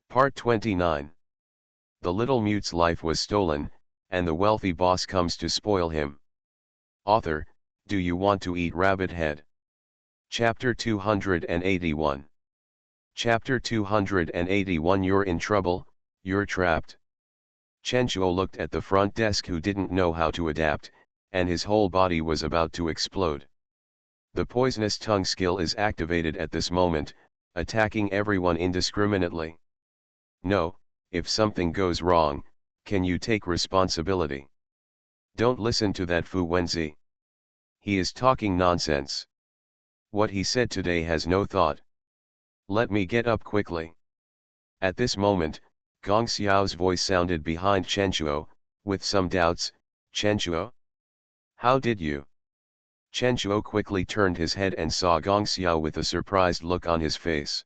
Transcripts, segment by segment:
Part 29. The little mute's life was stolen, and the wealthy boss comes to spoil him. Author, do you want to eat rabbit head? Chapter 281. Chapter 281. You're in trouble, you're trapped. Chenchuo looked at the front desk who didn't know how to adapt, and his whole body was about to explode. The poisonous tongue skill is activated at this moment, attacking everyone indiscriminately. No, if something goes wrong, can you take responsibility? Don't listen to that Fu Wenzi. He is talking nonsense. What he said today has no thought. Let me get up quickly. At this moment, Gong Xiao's voice sounded behind Chenchuo, with some doubts. Chenchuo? How did you? Chenchuo quickly turned his head and saw Gong Xiao with a surprised look on his face.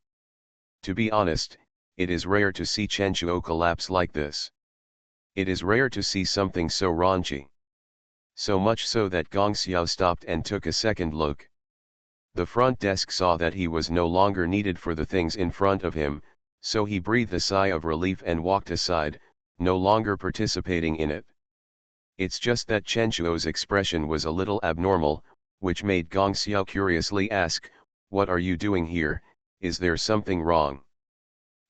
To be honest, it is rare to see Chenchuo collapse like this. It is rare to see something so raunchy. So much so that Gong Xiao stopped and took a second look. The front desk saw that he was no longer needed for the things in front of him, so he breathed a sigh of relief and walked aside, no longer participating in it. It's just that Chenchuo's expression was a little abnormal, which made Gong Xiao curiously ask, "What are you doing here? Is there something wrong?"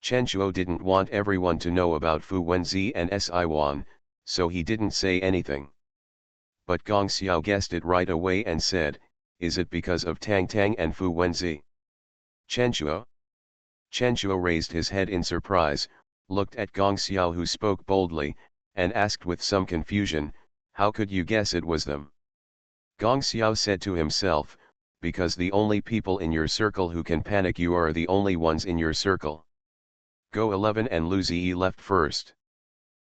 Chenchuo didn't want everyone to know about Fu Wenzi and Si, so he didn't say anything. But Gong Xiao guessed it right away and said, "Is it because of Tang Tang and Fu Wenzi?" Chenchuo? Chenchuo raised his head in surprise, looked at Gong Xiao who spoke boldly, and asked with some confusion, "How could you guess it was them?" Gong Xiao said to himself, "Because the only people in your circle who can panic you are the only ones in your circle. Go 11 and Lu Ziyi left first.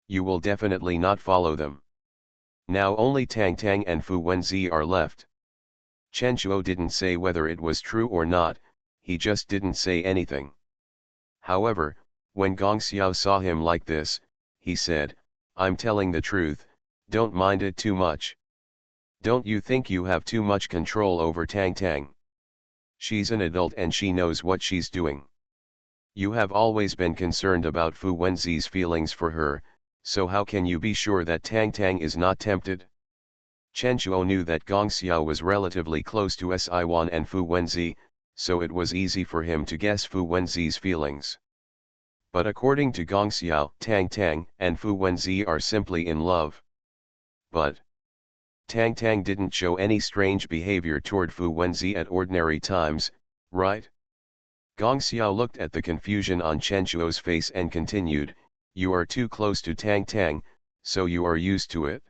You will definitely not follow them. Now only Tang Tang and Fu Wenzi are left." Chenchuo didn't say whether it was true or not, he just didn't say anything. However, when Gong Xiao saw him like this, he said, "I'm telling the truth, don't mind it too much. Don't you think you have too much control over Tang Tang? She's an adult and she knows what she's doing. You have always been concerned about Fu Wenzi's feelings for her, so how can you be sure that Tang Tang is not tempted?" Chenchuo knew that Gong Xiao was relatively close to Si and Fu Wenzi, so it was easy for him to guess Fu Wenzi's feelings. But according to Gong Xiao, Tang Tang and Fu Wenzi are simply in love. But Tang Tang didn't show any strange behavior toward Fu Wenzi at ordinary times, right? Gong Xiao looked at the confusion on Chenchuo's face and continued, "You are too close to Tang Tang, so you are used to it.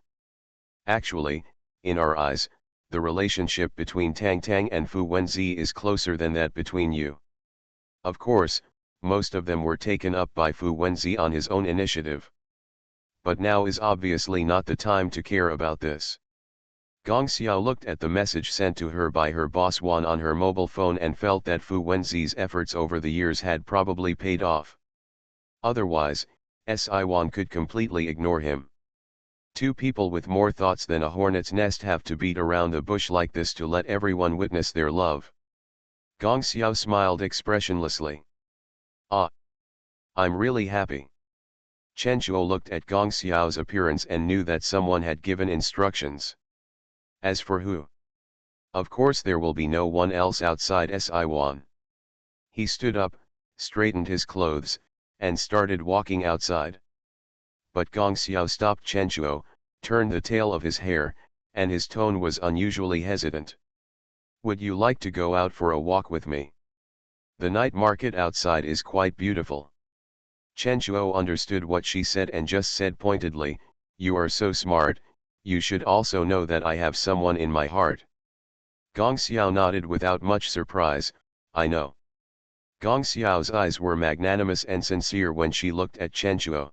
Actually, in our eyes, the relationship between Tang Tang and Fu Wenzi is closer than that between you. Of course, most of them were taken up by Fu Wenzi on his own initiative. But now is obviously not the time to care about this." Gong Xiao looked at the message sent to her by her boss Wan on her mobile phone and felt that Fu Wenzi's efforts over the years had probably paid off. Otherwise, Si could completely ignore him. Two people with more thoughts than a hornet's nest have to beat around the bush like this to let everyone witness their love. Gong Xiao smiled expressionlessly. "Ah. I'm really happy." Chenchuo looked at Gong Xiao's appearance and knew that someone had given instructions. As for who? Of course there will be no one else outside Si. He stood up, straightened his clothes, and started walking outside. But Gong Xiao stopped Chenchuo, turned the tail of his hair, and his tone was unusually hesitant. "Would you like to go out for a walk with me? The night market outside is quite beautiful." Chenchuo understood what she said and just said pointedly, "You are so smart, you should also know that I have someone in my heart." Gong Xiao nodded without much surprise, "I know." Gong Xiao's eyes were magnanimous and sincere when she looked at Chenchuo.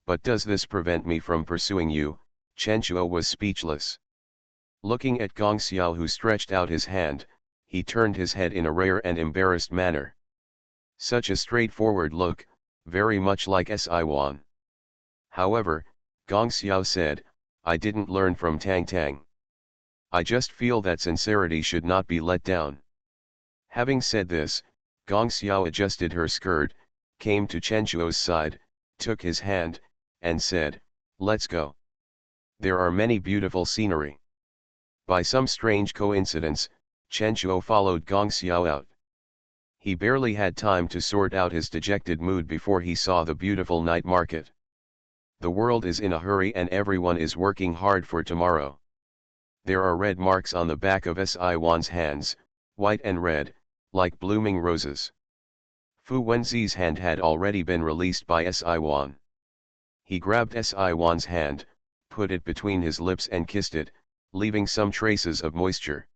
"But does this prevent me from pursuing you?" Chenchuo was speechless. Looking at Gong Xiao who stretched out his hand, he turned his head in a rare and embarrassed manner. Such a straightforward look, very much like Si. However, Gong Xiao said, "I didn't learn from Tang Tang. I just feel that sincerity should not be let down." Having said this, Gong Xiao adjusted her skirt, came to Chenchuo's side, took his hand, and said, "Let's go. There are many beautiful scenery." By some strange coincidence, Chenchuo followed Gong Xiao out. He barely had time to sort out his dejected mood before he saw the beautiful night market. The world is in a hurry and everyone is working hard for tomorrow. There are red marks on the back of Si-Wan's hands, white and red, like blooming roses. Fu Wenzi's hand had already been released by Si-Wan. He grabbed Si-Wan's hand, put it between his lips and kissed it, leaving some traces of moisture.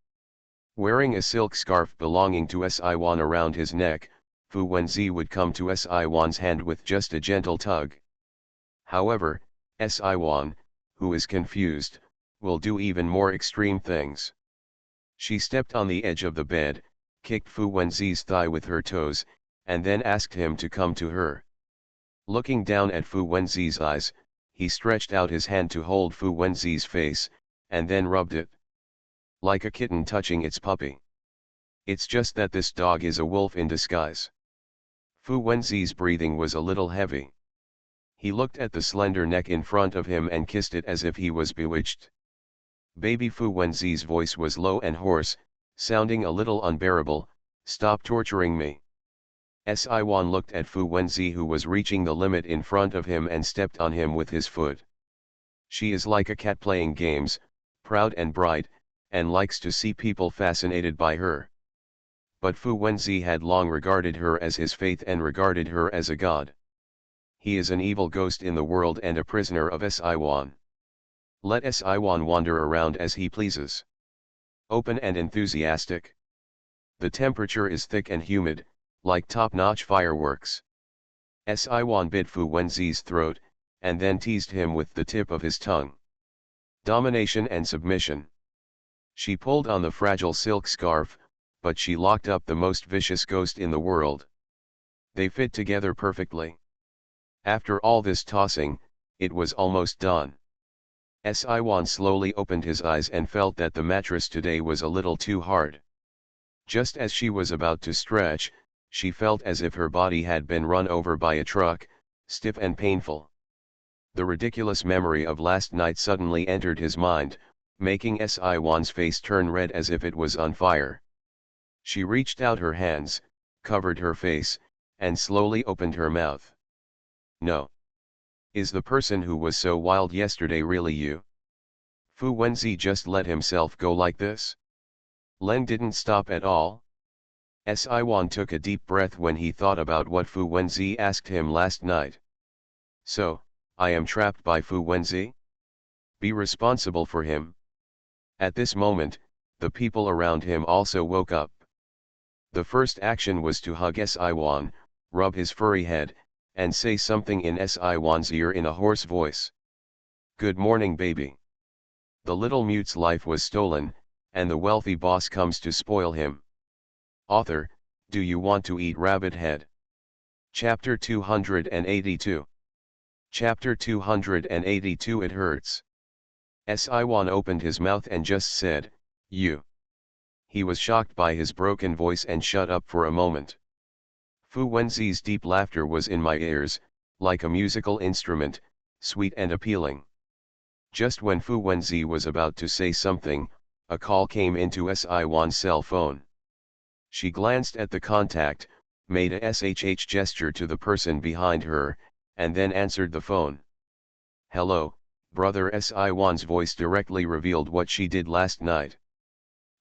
Wearing a silk scarf belonging to Si-Wan around his neck, Fu Wenzi would come to Si-Wan's hand with just a gentle tug. However, Si-Wan, who is confused, will do even more extreme things. She stepped on the edge of the bed, kicked Fu Wenzi's thigh with her toes, and then asked him to come to her. Looking down at Fu Wenzi's eyes, he stretched out his hand to hold Fu Wenzi's face, and then rubbed it. Like a kitten touching its puppy. It's just that this dog is a wolf in disguise. Fu Wenzi's breathing was a little heavy. He looked at the slender neck in front of him and kissed it as if he was bewitched. Baby Fu Wenzi's voice was low and hoarse, sounding a little unbearable. "Stop torturing me." Si-Wan looked at Fu Wenzi, who was reaching the limit in front of him, and stepped on him with his foot. She is like a cat playing games, proud and bright, and likes to see people fascinated by her. But Fu Wenzi had long regarded her as his faith and regarded her as a god. He is an evil ghost in the world and a prisoner of Si-Wan. Let Si-Wan wander around as he pleases. Open and enthusiastic. The temperature is thick and humid, like top-notch fireworks. Si-Wan bit Fu Wenzi's throat, and then teased him with the tip of his tongue. Domination and submission. She pulled on the fragile silk scarf, but she locked up the most vicious ghost in the world. They fit together perfectly. After all this tossing, it was almost done. Si-Wan slowly opened his eyes and felt that the mattress today was a little too hard. Just as she was about to stretch, she felt as if her body had been run over by a truck, stiff and painful. The ridiculous memory of last night suddenly entered his mind, making Si-Wan's face turn red as if it was on fire. She reached out her hands, covered her face, and slowly opened her mouth. "No. Is the person who was so wild yesterday really you?" Fu Wenzi just let himself go like this? Len didn't stop at all. Si-Wan took a deep breath when he thought about what Fu Wenzi asked him last night. "So, I am trapped by Fu Wenzi? Be responsible for him." At this moment, the people around him also woke up. The first action was to hug Si-Wan, rub his furry head, and say something in Si-Wan's ear in a hoarse voice. "Good morning, baby. The little mute's life was stolen, and the wealthy boss comes to spoil him." Author, do you want to eat rabbit head? Chapter 282. Chapter 282. It hurts. Si-Wan opened his mouth and just said, "You." He was shocked by his broken voice and shut up for a moment. Fu Wenzi's deep laughter was in my ears, like a musical instrument, sweet and appealing. Just when Fu Wenzi was about to say something, a call came into Si-Wan's cell phone. She glanced at the contact, made a SHH gesture to the person behind her, and then answered the phone. "Hello, brother." Si-Wan's voice directly revealed what she did last night.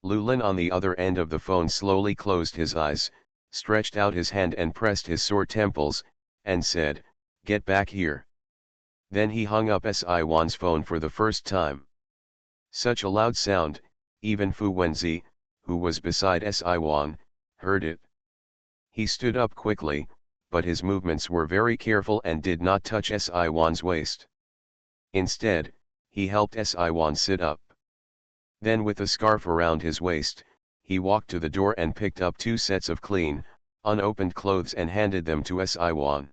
Lulin on the other end of the phone slowly closed his eyes, stretched out his hand and pressed his sore temples, and said, "Get back here." Then he hung up Si-Wan's phone for the first time. Such a loud sound, even Fu Wenzi, who was beside Si-Wan, heard it. He stood up quickly, but his movements were very careful and did not touch Si-Wan's waist. Instead, he helped Si-Wan sit up. Then with a scarf around his waist, he walked to the door and picked up 2 sets of clean, unopened clothes and handed them to Si-Wan.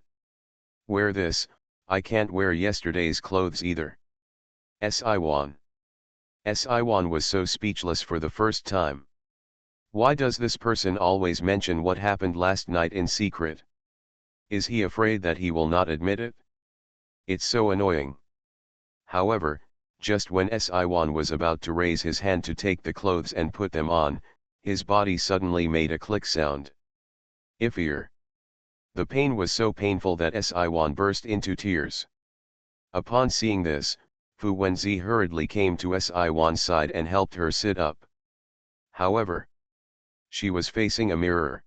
"Wear this, I can't wear yesterday's clothes either." Si-Wan. Si-Wan was so speechless for the first time. Why does this person always mention what happened last night in secret? Is he afraid that he will not admit it? It's so annoying. However, just when Siwan was about to raise his hand to take the clothes and put them on, his body suddenly made a click sound. Iffier. The pain was so painful that Siwan burst into tears. Upon seeing this, Fu Wenzi hurriedly came to Siwan's side and helped her sit up. However, she was facing a mirror.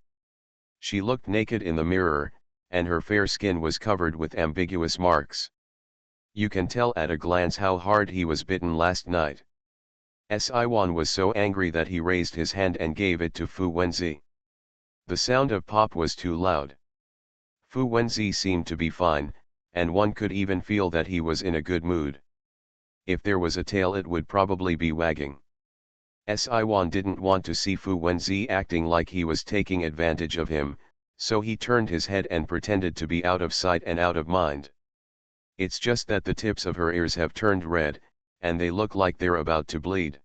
She looked naked in the mirror, and her fair skin was covered with ambiguous marks. You can tell at a glance how hard he was bitten last night. Siwan was so angry that he raised his hand and gave it to Fu Wenzi. The sound of pop was too loud. Fu Wenzi seemed to be fine, and one could even feel that he was in a good mood. If there was a tail it would probably be wagging. Siwan didn't want to see Fu Wenzi acting like he was taking advantage of him, so he turned his head and pretended to be out of sight and out of mind. It's just that the tips of her ears have turned red, and they look like they're about to bleed.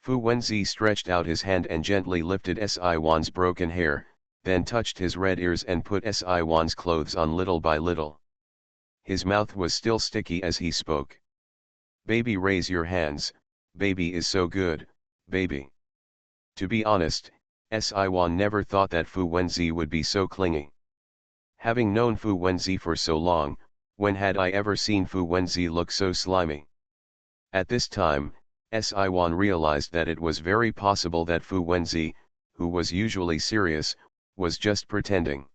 Fu Wenzi stretched out his hand and gently lifted Siwan's broken hair, then touched his red ears and put Siwan's clothes on little by little. His mouth was still sticky as he spoke. Baby, raise your hands, baby is so good, baby. To be honest, Siwan never thought that Fu Wenzi would be so clingy. Having known Fu Wenzi for so long, when had I ever seen Fu Wenzi look so slimy? At this time, Siwan realized that it was very possible that Fu Wenzi, who was usually serious, was just pretending.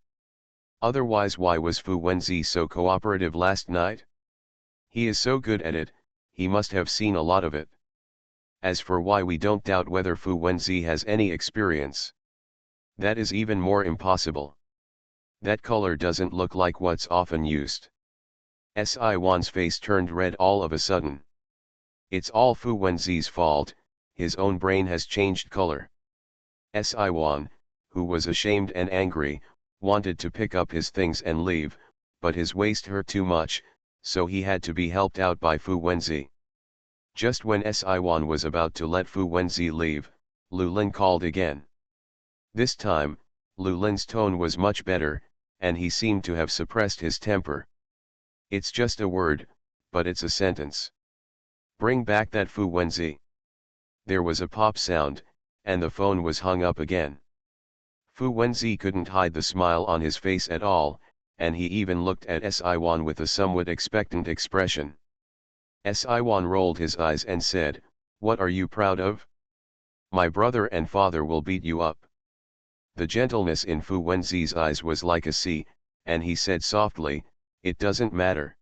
Otherwise, why was Fu Wenzi so cooperative last night? He is so good at it, he must have seen a lot of it. As for why we don't doubt whether Fu Wenzi has any experience, that is even more impossible. That color doesn't look like what's often used. Siwan's face turned red all of a sudden. It's all Fu Wenzi's fault, his own brain has changed color. Siwan, who was ashamed and angry, wanted to pick up his things and leave, but his waist hurt too much, so he had to be helped out by Fu Wenzi. Just when Siwan was about to let Fu Wenzi leave, Lu Lin called again. This time, Lu Lin's tone was much better, and he seemed to have suppressed his temper. It's just a word, but it's a sentence. Bring back that Fu Wenzi. There was a pop sound, and the phone was hung up again. Fu Wenzi couldn't hide the smile on his face at all, and he even looked at Siwan with a somewhat expectant expression. Siwan rolled his eyes and said, "What are you proud of? My brother and father will beat you up." The gentleness in Fu Wenzi's eyes was like a sea, and he said softly, "It doesn't matter.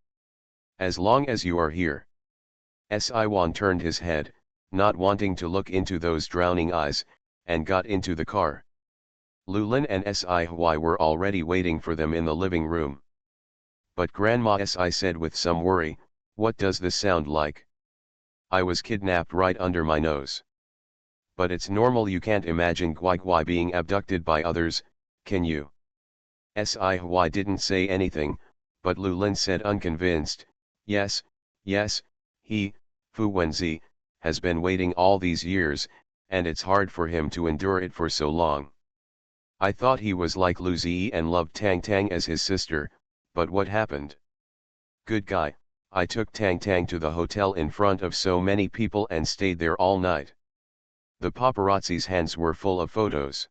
As long as you are here." Siwan turned his head, not wanting to look into those drowning eyes, and got into the car. Lu Lin and Si were already waiting for them in the living room. But Grandma Si said with some worry, "What does this sound like? I was kidnapped right under my nose." "But it's normal, you can't imagine Guai being abducted by others, can you?" Si didn't say anything, but Lu Lin said unconvinced, yes, he, Fu Wenzi, has been waiting all these years, and it's hard for him to endure it for so long. I thought he was like Lu Ziyi and loved Tang Tang as his sister, but what happened? Good guy, I took Tang Tang to the hotel in front of so many people and stayed there all night. The paparazzi's hands were full of photos.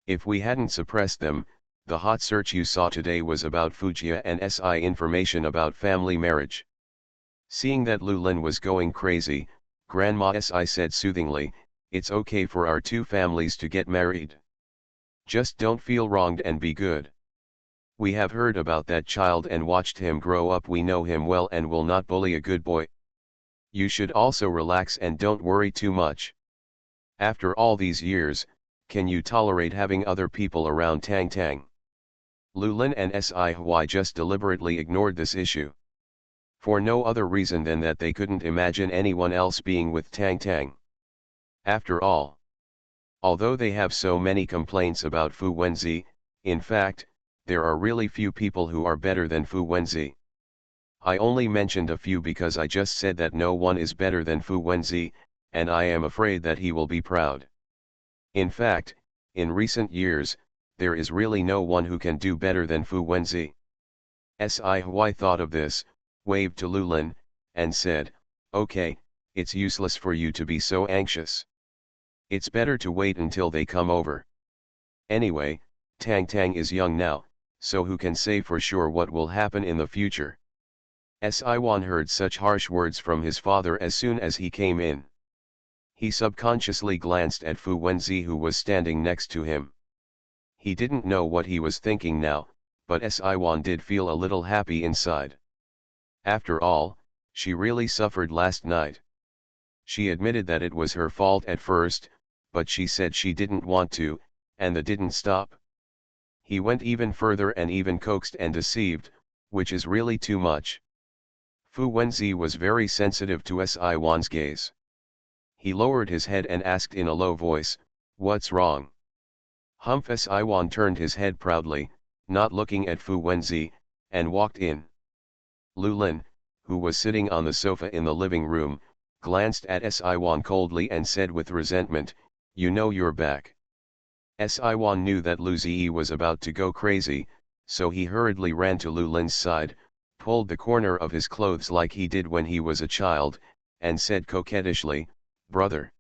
If we hadn't suppressed them, the hot search you saw today was about Fujia and Si information about family marriage." Seeing that Lu Lin was going crazy, Grandma Si said soothingly, "It's okay for our two families to get married. Just don't feel wronged and be good. We have heard about that child and watched him grow up, we know him well and will not bully a good boy. You should also relax and don't worry too much. After all these years, can you tolerate having other people around Tang Tang?" Lu Lin and Si just deliberately ignored this issue. For no other reason than that they couldn't imagine anyone else being with Tang Tang. After all, although they have so many complaints about Fu Wenzi, in fact, there are really few people who are better than Fu Wenzi. I only mentioned a few because I just said that no one is better than Fu Wenzi, and I am afraid that he will be proud. In fact, in recent years, there is really no one who can do better than Fu Wenzi. Sci-fi thought of this, waved to Lulin, and said, okay, it's useless for you to be so anxious. It's better to wait until they come over. Anyway, Tang Tang is young now, so who can say for sure what will happen in the future. Siwan heard such harsh words from his father as soon as he came in. He subconsciously glanced at Fu Wenzi, who was standing next to him. He didn't know what he was thinking now, but Siwan did feel a little happy inside. After all, she really suffered last night. She admitted that it was her fault at first, but she said she didn't want to, and that didn't stop. He went even further and even coaxed and deceived, which is really too much. Fu Wenzi was very sensitive to Siwan's gaze. He lowered his head and asked in a low voice, "What's wrong?" Humph. Siwan turned his head proudly, not looking at Fu Wenzi, and walked in. Lulin, who was sitting on the sofa in the living room, glanced at Siwan coldly and said with resentment, "You know you're back." Siwan knew that Lu Ziyi was about to go crazy, so he hurriedly ran to Lulin's side, pulled the corner of his clothes like he did when he was a child, and said coquettishly, "Brother."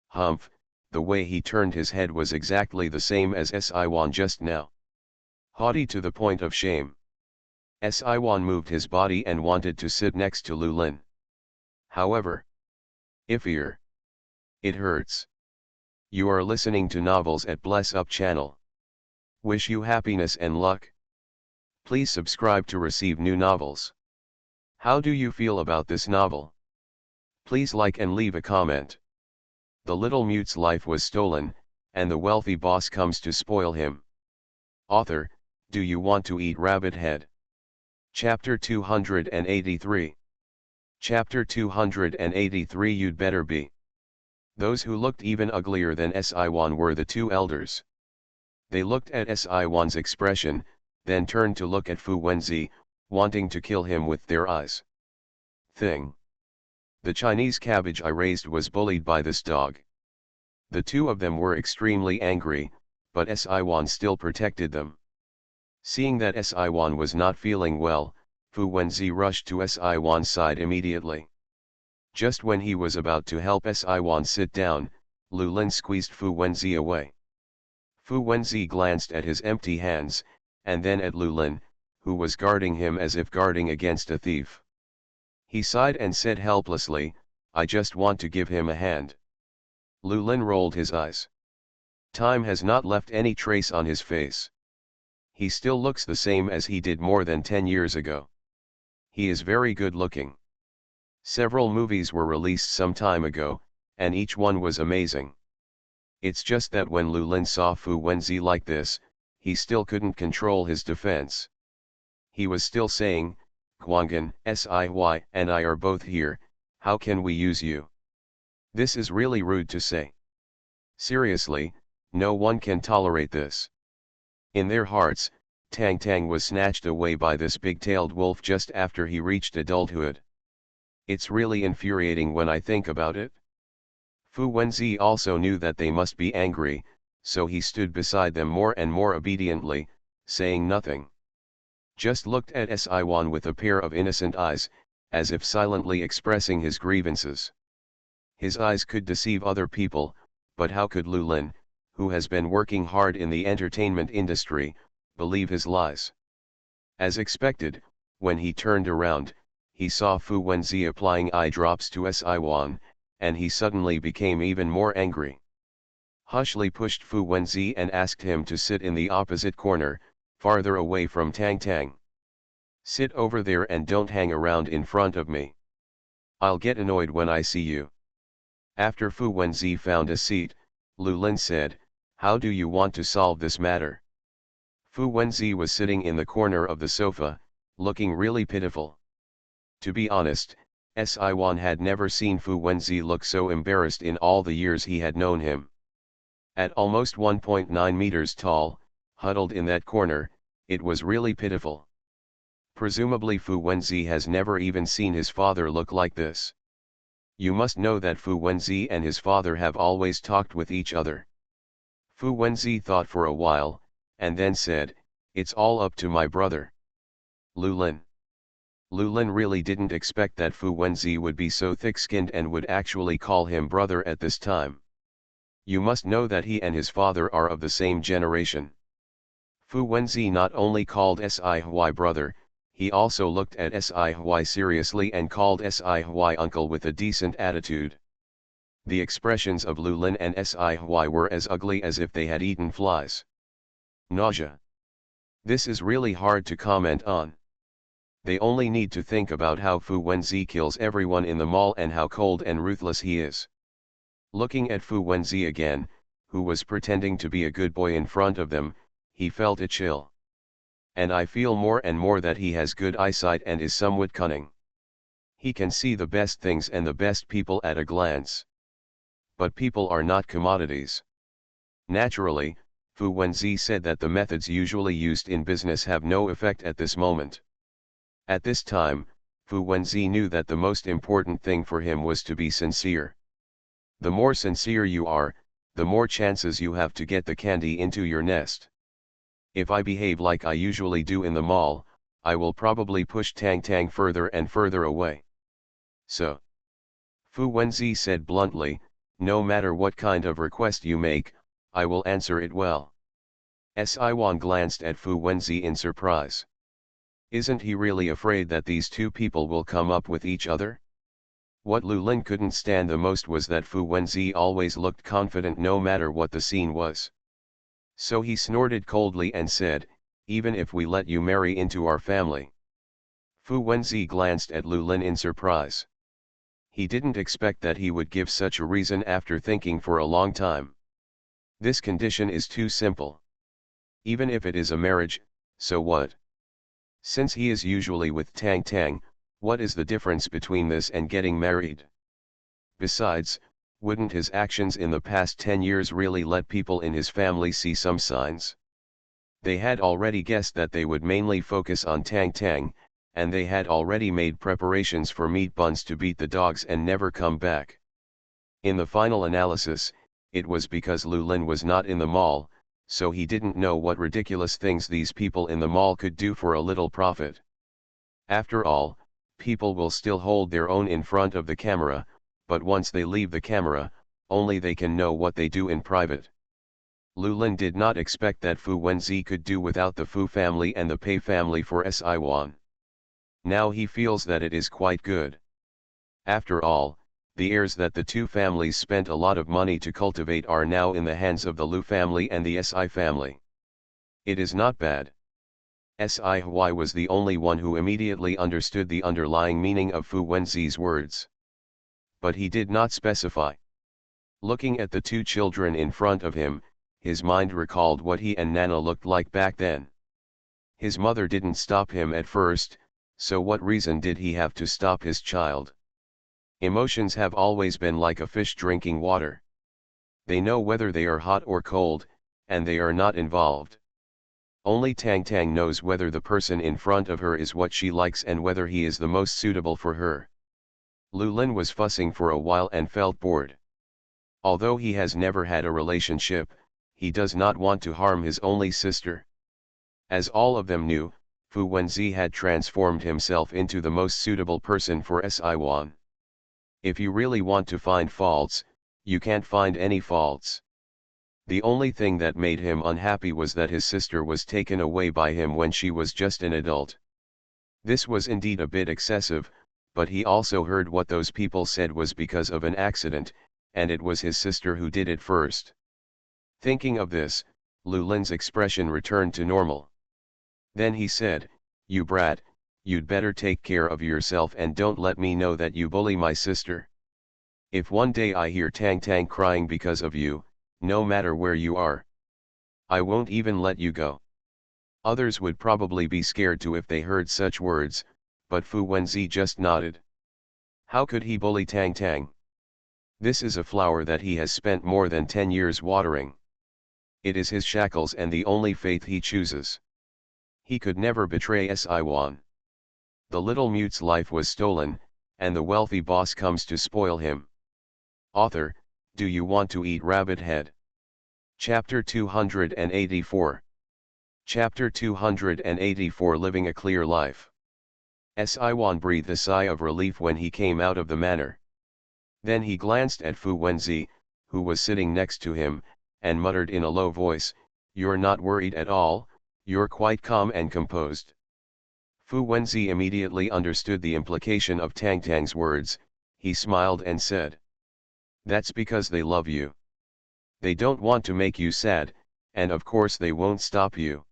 Humph, the way he turned his head was exactly the same as Siwan just now. Haughty to the point of shame. Siwan moved his body and wanted to sit next to Lulin. However, Ifir. It hurts. You are listening to novels at Bless Up channel. Wish you happiness and luck. Please subscribe to receive new novels. How do you feel about this novel? Please like and leave a comment. The little mute's life was stolen, and the wealthy boss comes to spoil him. Author, do you want to eat rabbit head? Chapter 283. Chapter 283. You'd better be. Those who looked even uglier than Siwan were the two elders. They looked at Siwan's expression, then turned to look at Fu Wenzi, wanting to kill him with their eyes. Thing. The Chinese cabbage I raised was bullied by this dog. The two of them were extremely angry, but Siwan still protected them. Seeing that Siwan was not feeling well, Fu Wenzi rushed to Siwan's side immediately. Just when he was about to help Siwan sit down, Lulin squeezed Fu Wenzi away. Fu Wenzi glanced at his empty hands, and then at Lulin, who was guarding him as if guarding against a thief. He sighed and said helplessly, "I just want to give him a hand." Lulin rolled his eyes. Time has not left any trace on his face. He still looks the same as he did more than 10 years ago. He is very good looking. Several movies were released some time ago, and each one was amazing. It's just that when Lulin saw Fu Wenzi like this, he still couldn't control his defense. He was still saying, "Guangan, Siy and I are both here, how can we use you? This is really rude to say. Seriously, no one can tolerate this." In their hearts, Tang Tang was snatched away by this big-tailed wolf just after he reached adulthood. It's really infuriating when I think about it. Fu Wenzi also knew that they must be angry, so he stood beside them more and more obediently, saying nothing. Just looked at Siwan with a pair of innocent eyes, as if silently expressing his grievances. His eyes could deceive other people, but how could Lulin, who has been working hard in the entertainment industry, believe his lies? As expected, when he turned around, he saw Fu Wenzi applying eye drops to Siwan, and he suddenly became even more angry. Hushly pushed Fu Wenzi and asked him to sit in the opposite corner, farther away from Tang Tang. "Sit over there and don't hang around in front of me. I'll get annoyed when I see you." After Fu Wenzi found a seat, Lulin said, "How do you want to solve this matter?" Fu Wenzi was sitting in the corner of the sofa, looking really pitiful. To be honest, Siwan had never seen Fu Wenzi look so embarrassed in all the years he had known him. At almost 1.9 meters tall, huddled in that corner, it was really pitiful. Presumably Fu Wenzi has never even seen his father look like this. You must know that Fu Wenzi and his father have always talked with each other. Fu Wenzi thought for a while, and then said, "It's all up to my brother." Lulin. Lulin really didn't expect that Fu Wenzi would be so thick-skinned and would actually call him brother at this time. You must know that he and his father are of the same generation. Fu Wenzi not only called Sci-fi brother, he also looked at Sci-fi seriously and called Sci-fi uncle with a decent attitude. The expressions of Lulin and Sci-fi were as ugly as if they had eaten flies. Nausea. This is really hard to comment on. They only need to think about how Fu Wenzi kills everyone in the mall and how cold and ruthless he is. Looking at Fu Wenzi again, who was pretending to be a good boy in front of them, he felt a chill. And I feel more and more that he has good eyesight and is somewhat cunning. He can see the best things and the best people at a glance. But people are not commodities. Naturally, Fu Wenzi said that the methods usually used in business have no effect at this moment. At this time, Fu Wenzi knew that the most important thing for him was to be sincere. The more sincere you are, the more chances you have to get the candy into your nest. If I behave like I usually do in the mall, I will probably push Tang Tang further and further away. So, Fu Wenzi said bluntly, no matter what kind of request you make, I will answer it well. Siwan glanced at Fu Wenzi in surprise. Isn't he really afraid that these two people will come up with each other? What Lulin couldn't stand the most was that Fu Wenzi always looked confident no matter what the scene was. So he snorted coldly and said, even if we let you marry into our family. Fu Wenzi glanced at Lulin in surprise. He didn't expect that he would give such a reason after thinking for a long time. This condition is too simple. Even if it is a marriage, so what? Since he is usually with Tang Tang, what is the difference between this and getting married? Besides, wouldn't his actions in the past 10 years really let people in his family see some signs? They had already guessed that they would mainly focus on Tang Tang, and they had already made preparations for meat buns to beat the dogs and never come back. In the final analysis, it was because Lulin was not in the mall, so he didn't know what ridiculous things these people in the mall could do for a little profit. After all, people will still hold their own in front of the camera, but once they leave the camera, only they can know what they do in private. Lulin did not expect that Fu Wenzi could do without the Fu family and the Pei family for Siwan. Now he feels that it is quite good. After all, the heirs that the two families spent a lot of money to cultivate are now in the hands of the Lu family and the Si family. It is not bad. Siy was the only one who immediately understood the underlying meaning of Fu Wenzi's words. But he did not specify. Looking at the two children in front of him, his mind recalled what he and Nana looked like back then. His mother didn't stop him at first, so what reason did he have to stop his child? Emotions have always been like a fish drinking water. They know whether they are hot or cold, and they are not involved. Only Tang Tang knows whether the person in front of her is what she likes and whether he is the most suitable for her. Lulin was fussing for a while and felt bored. Although he has never had a relationship, he does not want to harm his only sister. As all of them knew, Fu Wenzi had transformed himself into the most suitable person for Siwan. If you really want to find faults, you can't find any faults. The only thing that made him unhappy was that his sister was taken away by him when she was just an adult. This was indeed a bit excessive, but he also heard what those people said was because of an accident, and it was his sister who did it first. Thinking of this, Lulin's expression returned to normal. Then he said, "You brat, you'd better take care of yourself and don't let me know that you bully my sister. If one day I hear Tang Tang crying because of you, no matter where you are, I won't even let you go." Others would probably be scared too if they heard such words, but Fu Wenzi just nodded. How could he bully Tang Tang? This is a flower that he has spent more than 10 years watering. It is his shackles and the only faith he chooses. He could never betray Siwan. The little mute's life was stolen, and the wealthy boss comes to spoil him. Author, do you want to eat rabbit head? Chapter 284. Chapter 284 Living a Clear Life. Siwan breathed a sigh of relief when he came out of the manor. Then he glanced at Fu Wenzi, who was sitting next to him, and muttered in a low voice, "You're not worried at all, you're quite calm and composed." Fu Wenzi immediately understood the implication of Tang Tang's words. He smiled and said, "That's because they love you. They don't want to make you sad, and of course they won't stop you."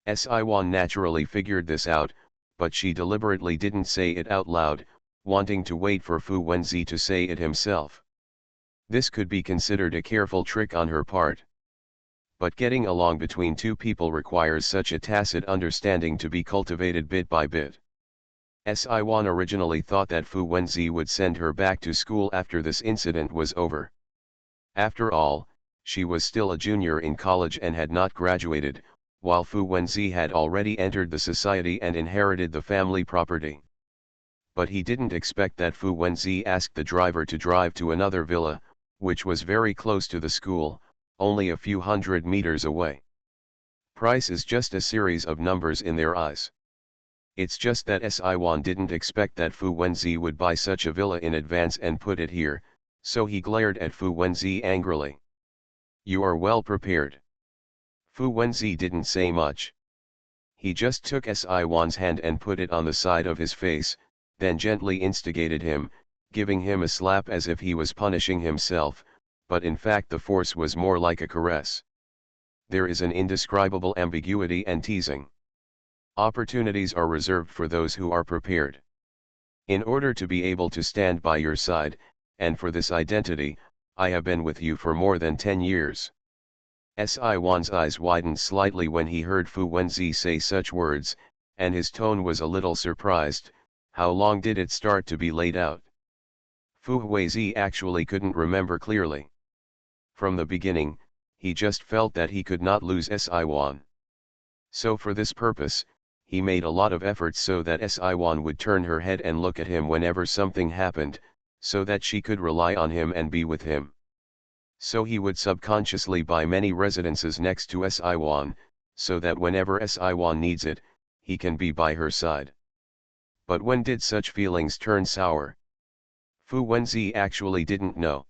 Siwan naturally figured this out, but she deliberately didn't say it out loud, wanting to wait for Fu Wenzi to say it himself. This could be considered a careful trick on her part. But getting along between two people requires such a tacit understanding to be cultivated bit by bit. Siwan originally thought that Fu Wenzi would send her back to school after this incident was over. After all, she was still a junior in college and had not graduated, while Fu Wenzi had already entered the society and inherited the family property. But he didn't expect that Fu Wenzi asked the driver to drive to another villa, which was very close to the school, only a few hundred meters away. Price is just a series of numbers in their eyes. It's just that Siwan didn't expect that Fu Wenzi would buy such a villa in advance and put it here, so he glared at Fu Wenzi angrily. "You are well prepared." Fu Wenzi didn't say much. He just took Siwan's hand and put it on the side of his face, then gently instigated him, giving him a slap as if he was punishing himself, but in fact the force was more like a caress. There is an indescribable ambiguity and teasing. Opportunities are reserved for those who are prepared. In order to be able to stand by your side, and for this identity, I have been with you for more than 10 years. Siwan's eyes widened slightly when he heard Fu Wenzi say such words, and his tone was a little surprised. How long did it start to be laid out? Fu Wenzi actually couldn't remember clearly. From the beginning, he just felt that he could not lose Siwan. So for this purpose, he made a lot of efforts so that Siwan would turn her head and look at him whenever something happened, so that she could rely on him and be with him. So he would subconsciously buy many residences next to Siwan, so that whenever Siwan needs it, he can be by her side. But when did such feelings turn sour? Fu Wenzi actually didn't know.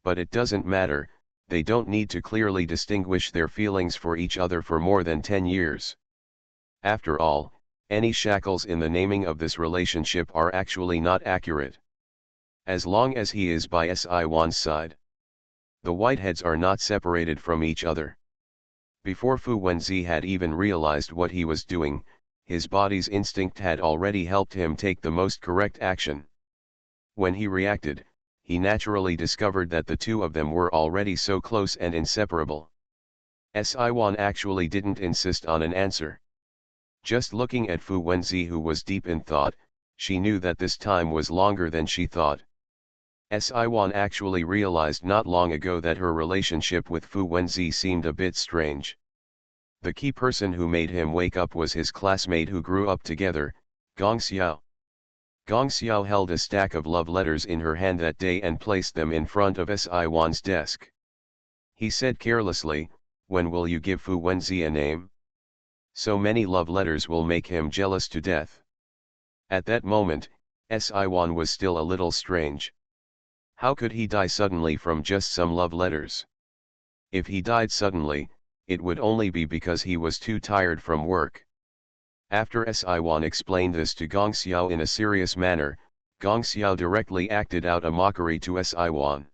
But it doesn't matter, they don't need to clearly distinguish their feelings for each other for more than 10 years. After all, any shackles in the naming of this relationship are actually not accurate. As long as he is by Siwan's side, the whiteheads are not separated from each other. Before Fu Wenzi had even realized what he was doing, his body's instinct had already helped him take the most correct action. When he reacted, he naturally discovered that the two of them were already so close and inseparable. Siwan actually didn't insist on an answer. Just looking at Fu Wenzi, who was deep in thought, she knew that this time was longer than she thought. Siwan actually realized not long ago that her relationship with Fu Wenzi seemed a bit strange. The key person who made him wake up was his classmate who grew up together, Gong Xiao. Gong Xiao held a stack of love letters in her hand that day and placed them in front of Siwan's desk. He said carelessly, "When will you give Fu Wenzi a name? So many love letters will make him jealous to death." At that moment, Siwan was still a little strange. How could he die suddenly from just some love letters? If he died suddenly, it would only be because he was too tired from work. After Siwan explained this to Gong Xiao in a serious manner, Gong Xiao directly acted out a mockery to Siwan.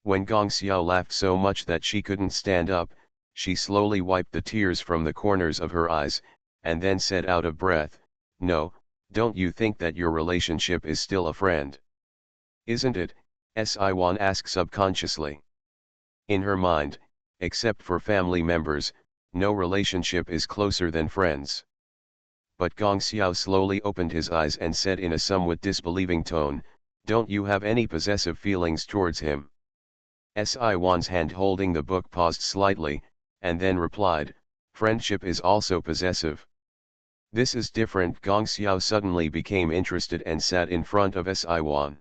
When Gong Xiao laughed so much that she couldn't stand up, she slowly wiped the tears from the corners of her eyes, and then said out of breath, "No, don't you think that your relationship is still a friend?" "Isn't it?" Siwan asked subconsciously. In her mind, except for family members, no relationship is closer than friends. But Gong Xiao slowly opened his eyes and said in a somewhat disbelieving tone, "Don't you have any possessive feelings towards him?" Siwan's hand holding the book paused slightly, and then replied, "Friendship is also possessive." "This is different." Gong Xiao suddenly became interested and sat in front of Siwan.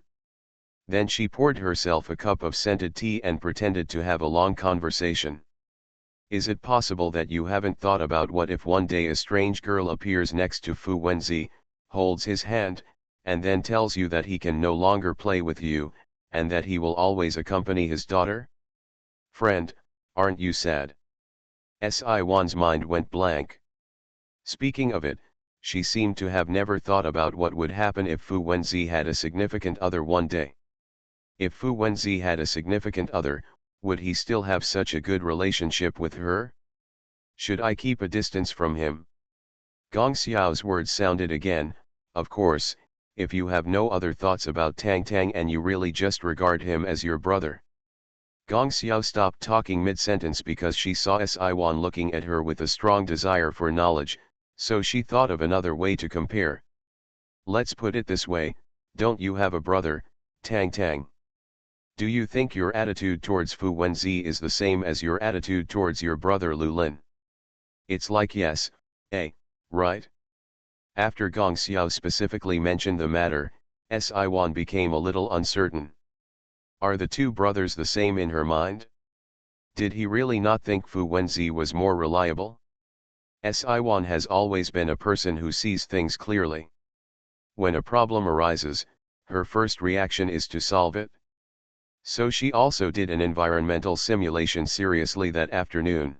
Then she poured herself a cup of scented tea and pretended to have a long conversation. Is it possible that you haven't thought about what if one day a strange girl appears next to Fu Wenzi, holds his hand, and then tells you that he can no longer play with you, and that he will always accompany his daughter? Friend, aren't you sad? Si-Wan's mind went blank. Speaking of it, she seemed to have never thought about what would happen if Fu Wenzi had a significant other one day. If Fu Wenzi had a significant other, would he still have such a good relationship with her? Should I keep a distance from him? Gong Xiao's words sounded again, of course, if you have no other thoughts about Tang Tang and you really just regard him as your brother. Gong Xiao stopped talking mid-sentence because she saw Si-Wan looking at her with a strong desire for knowledge, so she thought of another way to compare. Let's put it this way, don't you have a brother, Tang Tang? Do you think your attitude towards Fu Wenzi is the same as your attitude towards your brother Lu Lin? It's like yes, right? After Gong Xiao specifically mentioned the matter, Si-Wan became a little uncertain. Are the two brothers the same in her mind? Did he really not think Fu Wenzi was more reliable? Si-Wan has always been a person who sees things clearly. When a problem arises, her first reaction is to solve it. So she also did an environmental simulation seriously that afternoon.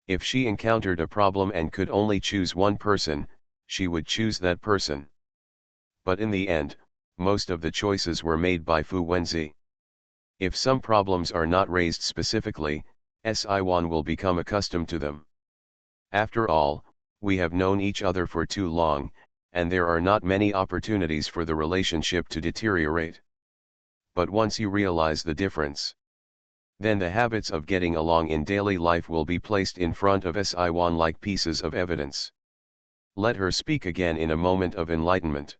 If she encountered a problem and could only choose one person, she would choose that person. But in the end, most of the choices were made by Fu Wenzi. If some problems are not raised specifically, Si-Wan will become accustomed to them. After all, we have known each other for too long, and there are not many opportunities for the relationship to deteriorate. But once you realize the difference, then the habits of getting along in daily life will be placed in front of Si-Wan like pieces of evidence. Let her speak again in a moment of enlightenment.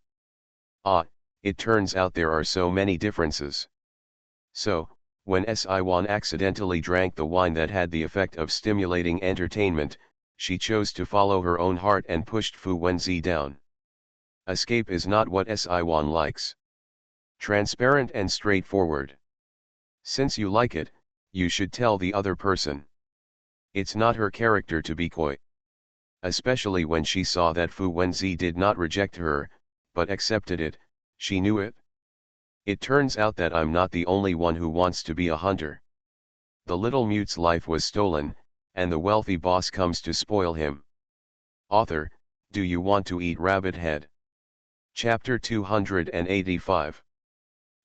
It turns out there are so many differences. So, when Si-Wan accidentally drank the wine that had the effect of stimulating entertainment, she chose to follow her own heart and pushed Fu Wenzi down. Escape is not what Si-Wan likes. Transparent and straightforward. Since you like it, you should tell the other person. It's not her character to be coy. Especially when she saw that Fu Wenzi did not reject her, but accepted it, she knew it. It turns out that I'm not the only one who wants to be a hunter. The little mute's life was stolen, and the wealthy boss comes to spoil him. Author, do you want to eat rabbit head? Chapter 285.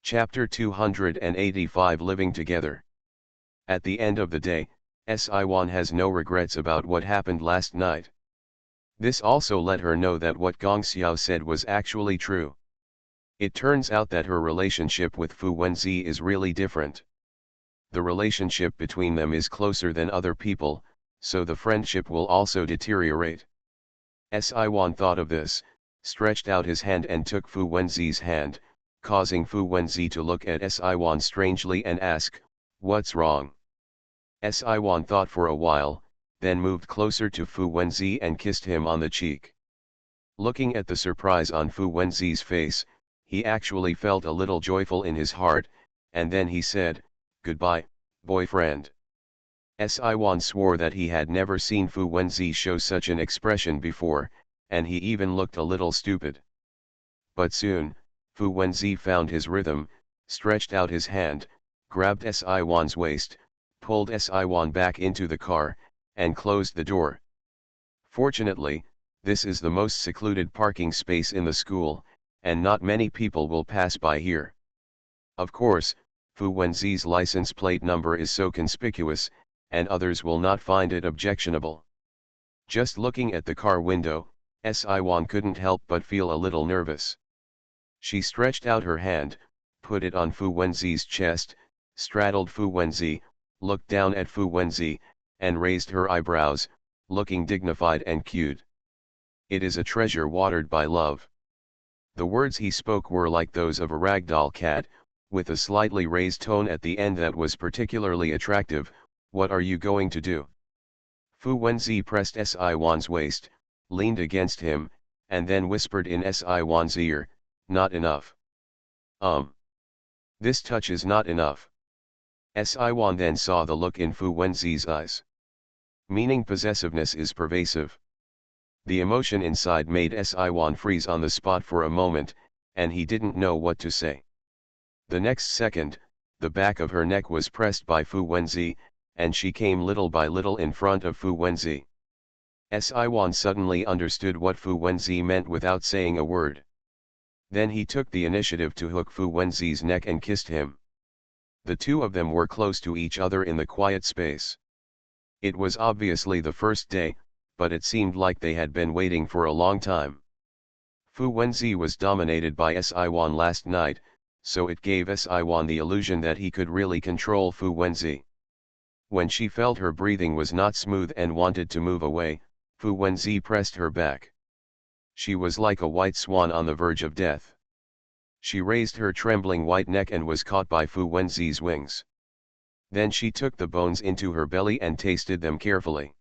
Chapter 285 Living Together. At the end of the day, Si-Wan has no regrets about what happened last night. This also let her know that what Gong Xiao said was actually true. It turns out that her relationship with Fu Wenzi is really different. The relationship between them is closer than other people, so the friendship will also deteriorate. Si-Wan thought of this, stretched out his hand and took Fu Wenzi's hand, causing Fu Wenzi to look at Si-Wan strangely and ask, "What's wrong?" Si-Wan thought for a while, then moved closer to Fu Wenzi and kissed him on the cheek. Looking at the surprise on Fu Wenzi's face, he actually felt a little joyful in his heart, and then he said, "Goodbye, boyfriend." Si-Wan swore that he had never seen Fu Wenzi show such an expression before, and he even looked a little stupid. But soon, Fu Wenzi found his rhythm, stretched out his hand, grabbed Si-Wan's waist, pulled Si-Wan back into the car, and closed the door. Fortunately, this is the most secluded parking space in the school, and not many people will pass by here. Of course, Fu Wenzi's license plate number is so conspicuous, and others will not find it objectionable. Just looking at the car window, Si-Wan couldn't help but feel a little nervous. She stretched out her hand, put it on Fu Wenzi's chest, straddled Fu Wenzi, looked down at Fu Wenzi, and raised her eyebrows, looking dignified and cute. It is a treasure watered by love. The words he spoke were like those of a ragdoll cat, with a slightly raised tone at the end that was particularly attractive. "What are you going to do?" Fu Wenzi pressed Si-Wan's waist, leaned against him, and then whispered in Si-Wan's ear, "Not enough." This touch is not enough. Si-Wan then saw the look in Fu Wenzi's eyes. Meaning possessiveness is pervasive. The emotion inside made Siwan freeze on the spot for a moment, and he didn't know what to say. The next second, the back of her neck was pressed by Fu Wenzi, and she came little by little in front of Fu Wenzi. Siwan suddenly understood what Fu Wenzi meant without saying a word. Then he took the initiative to hook Fu Wenzi's neck and kissed him. The two of them were close to each other in the quiet space. It was obviously the first day, but it seemed like they had been waiting for a long time. Fu Wenzi was dominated by Siwan last night, so it gave Siwan the illusion that he could really control Fu Wenzi. When she felt her breathing was not smooth and wanted to move away, Fu Wenzi pressed her back. She was like a white swan on the verge of death. She raised her trembling white neck and was caught by Fu Wenzi's wings. Then she took the bones into her belly and tasted them carefully.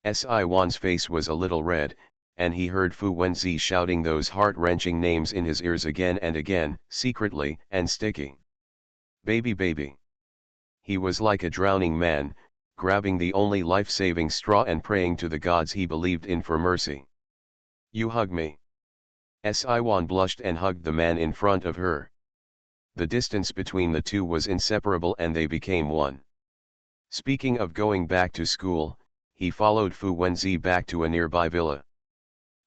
Siwan's face was a little red, and he heard Fu Wenzi shouting those heart-wrenching names in his ears again and again, secretly and sticky. Baby, baby. He was like a drowning man, grabbing the only life-saving straw and praying to the gods he believed in for mercy. You hug me. Siwan blushed and hugged the man in front of her. The distance between the two was inseparable and they became one. Speaking of going back to school, he followed Fu Wenzi back to a nearby villa.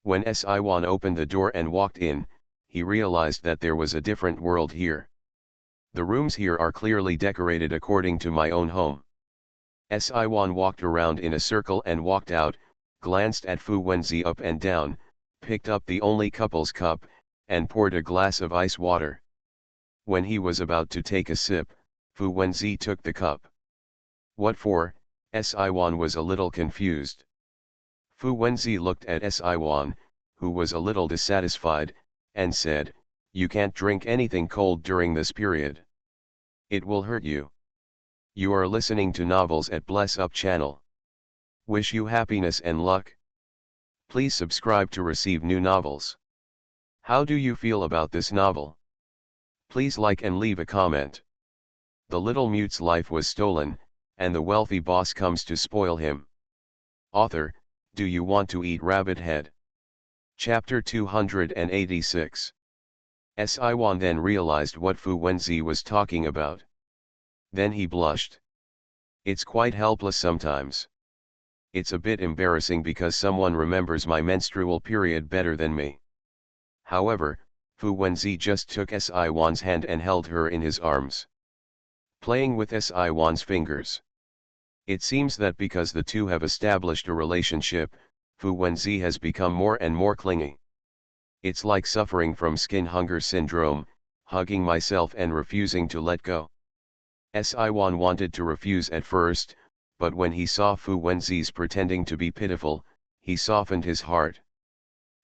When Siwan opened the door and walked in, he realized that there was a different world here. The rooms here are clearly decorated according to my own home. Siwan walked around in a circle and walked out, glanced at Fu Wenzi up and down, picked up the only couple's cup, and poured a glass of ice water. When he was about to take a sip, Fu Wenzi took the cup. What for? Siwan was a little confused. Fu Wenzi looked at Siwan, who was a little dissatisfied, and said, You can't drink anything cold during this period. It will hurt you. You are listening to novels at Bless Up channel. Wish you happiness and luck. Please subscribe to receive new novels. How do you feel about this novel? Please like and leave a comment. The little mute's life was stolen, and the wealthy boss comes to spoil him. Author, do you want to eat rabbit head? Chapter 286. Siwan then realized what Fu Wenzi was talking about. Then he blushed. It's quite helpless sometimes. It's a bit embarrassing because someone remembers my menstrual period better than me. However, Fu Wenzi just took Siwan's hand and held her in his arms, playing with Siwan's fingers. It seems that because the two have established a relationship, Fu Wenzi has become more and more clingy. It's like suffering from skin hunger syndrome, hugging myself and refusing to let go. Siwan wanted to refuse at first, but when he saw Fu Wenzi's pretending to be pitiful, he softened his heart.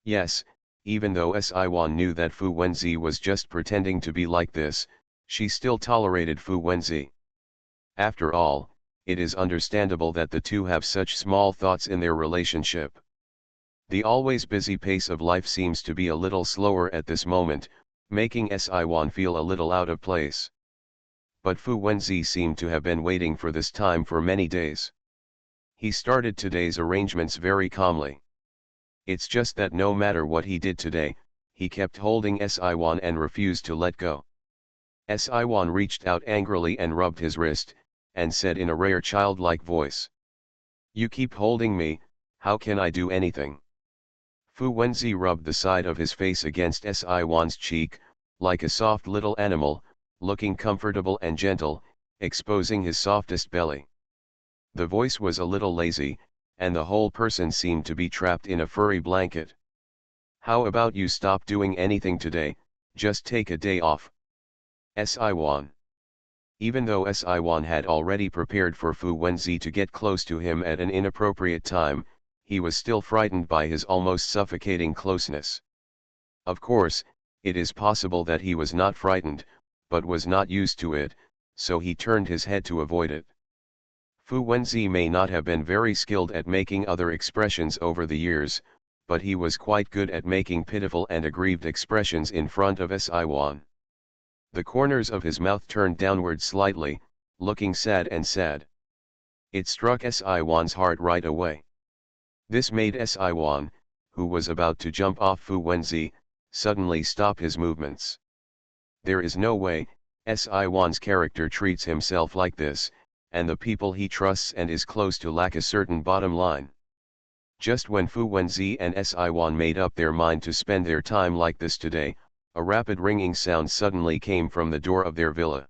Yes, even though Siwan knew that Fu Wenzi was just pretending to be like this, she still tolerated Fu Wenzi. After all, it is understandable that the two have such small thoughts in their relationship. The always busy pace of life seems to be a little slower at this moment, making Siwan feel a little out of place. But Fu Wenzi seemed to have been waiting for this time for many days. He started today's arrangements very calmly. It's just that no matter what he did today, he kept holding Siwan and refused to let go. Siwan reached out angrily and rubbed his wrist, and said in a rare childlike voice, You keep holding me, how can I do anything? Fu Wenzi rubbed the side of his face against Siwan's cheek, like a soft little animal, looking comfortable and gentle, exposing his softest belly. The voice was a little lazy, and the whole person seemed to be trapped in a furry blanket. How about you stop doing anything today, just take a day off? Siwan. Even though Siwan had already prepared for Fu Wenzi to get close to him at an inappropriate time, he was still frightened by his almost suffocating closeness. Of course, it is possible that he was not frightened, but was not used to it, so he turned his head to avoid it. Fu Wenzi may not have been very skilled at making other expressions over the years, but he was quite good at making pitiful and aggrieved expressions in front of Siwan. The corners of his mouth turned downward slightly, looking sad and sad. It struck Si-Wan's heart right away. This made Si-Wan, who was about to jump off Fu Wenzi, suddenly stop his movements. There is no way, Si-Wan's character treats himself like this, and the people he trusts and is close to lack a certain bottom line. Just when Fu Wenzi and Si-Wan made up their mind to spend their time like this today, a rapid ringing sound suddenly came from the door of their villa.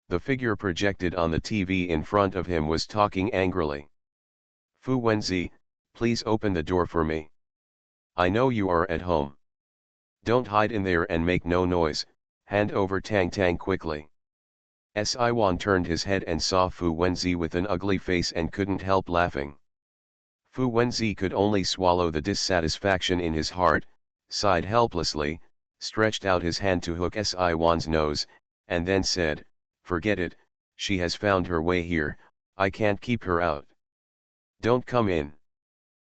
The figure projected on the TV in front of him was talking angrily. Fu Wenzi, please open the door for me. I know you are at home. Don't hide in there and make no noise, hand over Tang Tang quickly. Si-Wan turned his head and saw Fu Wenzi with an ugly face and couldn't help laughing. Fu Wenzi could only swallow the dissatisfaction in his heart, sighed helplessly, stretched out his hand to hook Si-Wan's nose, and then said, "Forget it, she has found her way here, I can't keep her out. Don't come in."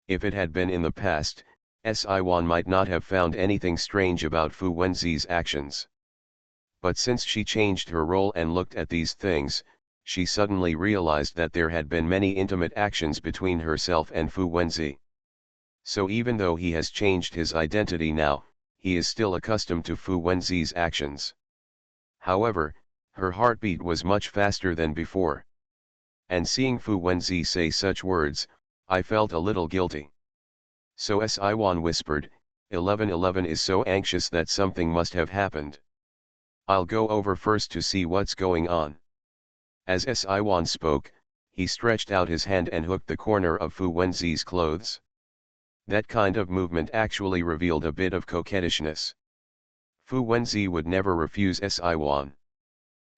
If it had been in the past, Si-Wan might not have found anything strange about Fu Wenzi's actions. But since she changed her role and looked at these things, she suddenly realized that there had been many intimate actions between herself and Fu Wenzi. So even though he has changed his identity now, he is still accustomed to Fu Wenzi's actions. However, her heartbeat was much faster than before. And seeing Fu Wenzi say such words, I felt a little guilty. So Si-Wan whispered, 1111 is so anxious that something must have happened. I'll go over first to see what's going on. As Si-Wan spoke, he stretched out his hand and hooked the corner of Fu Wenzi's clothes. That kind of movement actually revealed a bit of coquettishness. Fu Wenzi would never refuse Si-Wan.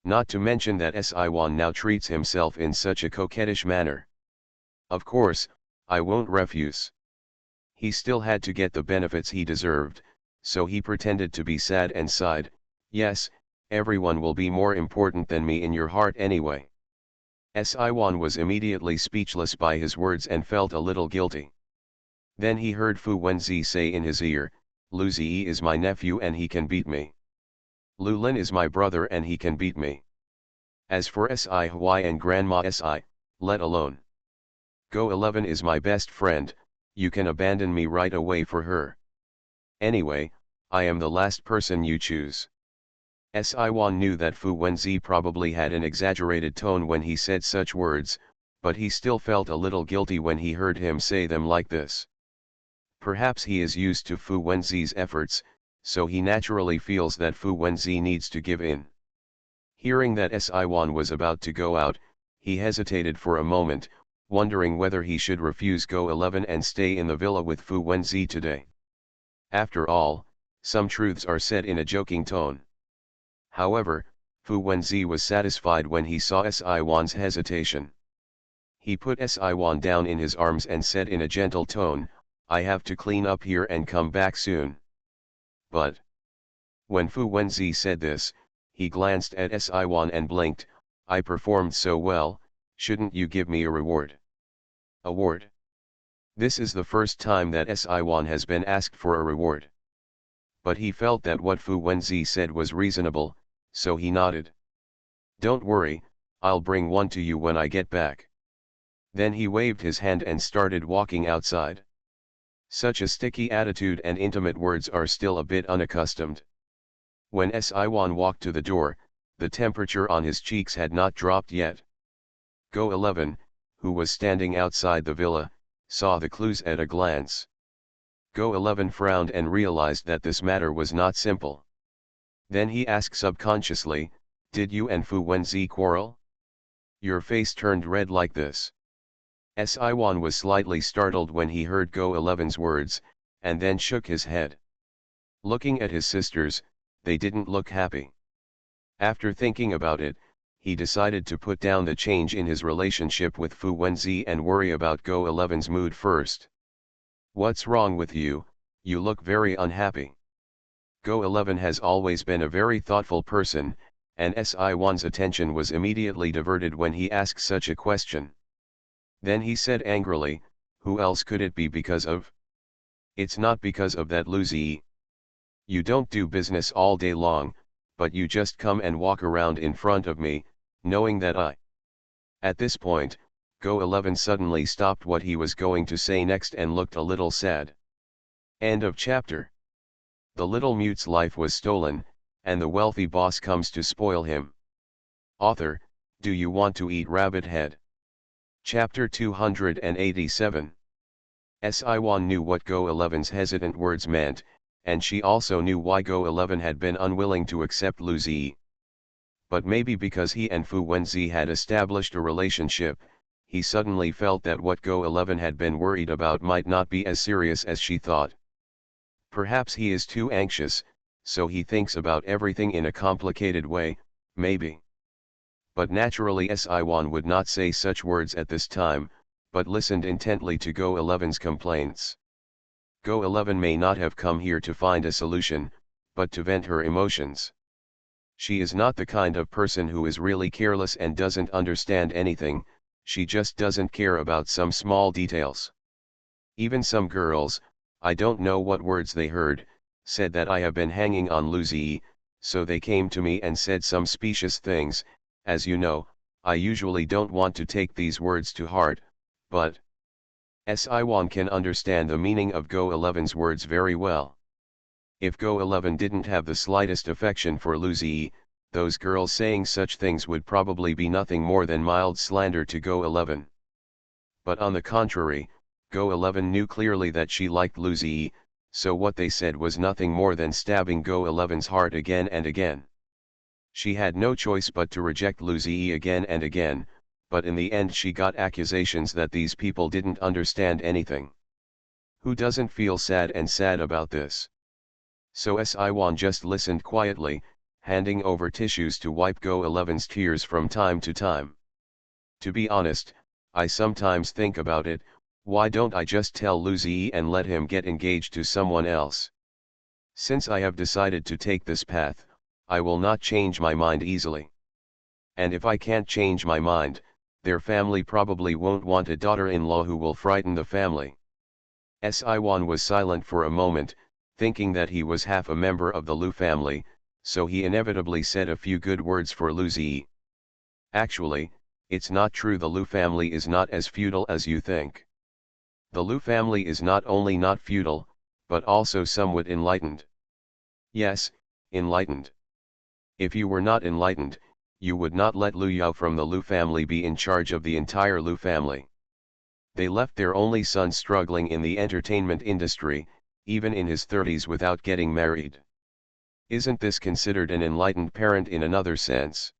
Not to mention that Si-Wan now treats himself in such a coquettish manner. Of course, I won't refuse. He still had to get the benefits he deserved, so he pretended to be sad and sighed, yes, everyone will be more important than me in your heart anyway. Si-Wan was immediately speechless by his words and felt a little guilty. Then he heard Fu Wenzi say in his ear, Lu Ziyi is my nephew and he can beat me. Lu Lin is my brother and he can beat me. As for Si-Hwai and Grandma Si, let alone. Go 11 is my best friend, you can abandon me right away for her. Anyway, I am the last person you choose. Si-Wan knew that Fu Wenzi probably had an exaggerated tone when he said such words, but he still felt a little guilty when he heard him say them like this. Perhaps he is used to Fu Wenzi's efforts, so he naturally feels that Fu Wenzi needs to give in. Hearing that Si-Wan was about to go out, he hesitated for a moment, wondering whether he should refuse Go 11 and stay in the villa with Fu Wenzi today. After all, some truths are said in a joking tone. However, Fu Wenzi was satisfied when he saw Si-Wan's hesitation. He put Si-Wan down in his arms and said in a gentle tone, I have to clean up here and come back soon. But when Fu Wenzi said this, he glanced at Si-Wan and blinked, I performed so well, shouldn't you give me a reward? Award? This is the first time that Si-Wan has been asked for a reward. But he felt that what Fu Wenzi said was reasonable, so he nodded. Don't worry, I'll bring one to you when I get back. Then he waved his hand and started walking outside. Such a sticky attitude and intimate words are still a bit unaccustomed. When Si-Wan walked to the door, the temperature on his cheeks had not dropped yet. Go 11, who was standing outside the villa, saw the clues at a glance. Go 11 frowned and realized that this matter was not simple. Then he asked subconsciously, did you and Fu Wenzi quarrel? Your face turned red like this. Si-Wan was slightly startled when he heard Go 11's words, and then shook his head. Looking at his sisters, they didn't look happy. After thinking about it, he decided to put down the change in his relationship with Fu Wenzi and worry about Go 11's mood first. What's wrong with you? You look very unhappy. Go 11 has always been a very thoughtful person, and Si-Wan's attention was immediately diverted when he asked such a question. Then he said angrily, who else could it be because of? It's not because of that Lu Ziyi. You don't do business all day long, but you just come and walk around in front of me, knowing that I. At this point, Go11 suddenly stopped what he was going to say next and looked a little sad. End of chapter. The little mute's life was stolen, and the wealthy boss comes to spoil him. Author, do you want to eat rabbit head? Chapter 287. Sci-Wan knew what Go11's hesitant words meant, and she also knew why Go11 had been unwilling to accept Lu Ziyi. But maybe because he and Fu Wenzi had established a relationship, he suddenly felt that what Go11 had been worried about might not be as serious as she thought. Perhaps he is too anxious, so he thinks about everything in a complicated way, maybe. But naturally Sci-Wan would not say such words at this time, but listened intently to Go11's complaints. Go11 may not have come here to find a solution, but to vent her emotions. She is not the kind of person who is really careless and doesn't understand anything, she just doesn't care about some small details. Even some girls, I don't know what words they heard, said that I have been hanging on Lu Ziyi, so they came to me and said some specious things. As you know, I usually don't want to take these words to heart, but Sci-Wan can understand the meaning of Go11's words very well. If Go11 didn't have the slightest affection for Lu Ziyi, those girls saying such things would probably be nothing more than mild slander to Go11. But on the contrary, Go11 knew clearly that she liked Lu Ziyi, so what they said was nothing more than stabbing Go11's heart again and again. She had no choice but to reject Lu Ziyi again and again, but in the end she got accusations that these people didn't understand anything. Who doesn't feel sad about this? So Sci-Wan just listened quietly, handing over tissues to wipe Go11's tears from time to time. To be honest, I sometimes think about it, why don't I just tell Lu Ziyi and let him get engaged to someone else? Since I have decided to take this path, I will not change my mind easily. And if I can't change my mind, their family probably won't want a daughter-in-law who will frighten the family. Sci-Wan was silent for a moment, thinking that he was half a member of the Lu family, so he inevitably said a few good words for Lu Ziyi. Actually, it's not true, the Lu family is not as feudal as you think. The Lu family is not only not feudal, but also somewhat enlightened. Yes, enlightened. If you were not enlightened, you would not let Lu Yao from the Lu family be in charge of the entire Lu family. They left their only son struggling in the entertainment industry, even in his 30s, without getting married. Isn't this considered an enlightened parent in another sense?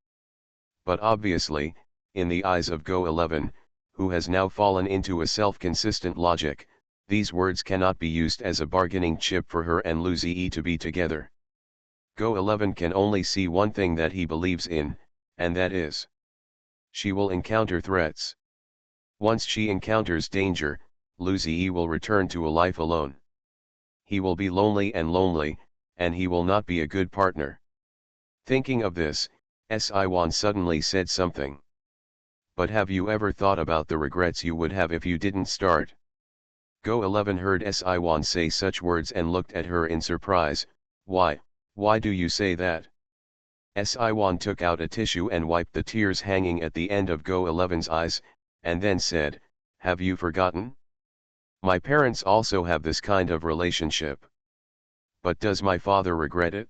But obviously, in the eyes of Go11, who has now fallen into a self-consistent logic, these words cannot be used as a bargaining chip for her and Lu Ziyi to be together. Go11 can only see one thing that he believes in, and that is, she will encounter threats. Once she encounters danger, Lu Ziyi will return to a life alone. He will be lonely, and he will not be a good partner. Thinking of this, Sci-Wan suddenly said something. But have you ever thought about the regrets you would have if you didn't start? Go11 heard Sci-Wan say such words and looked at her in surprise. Why do you say that? Sci-Wan took out a tissue and wiped the tears hanging at the end of Go11's eyes, and then said, have you forgotten? My parents also have this kind of relationship. But does my father regret it?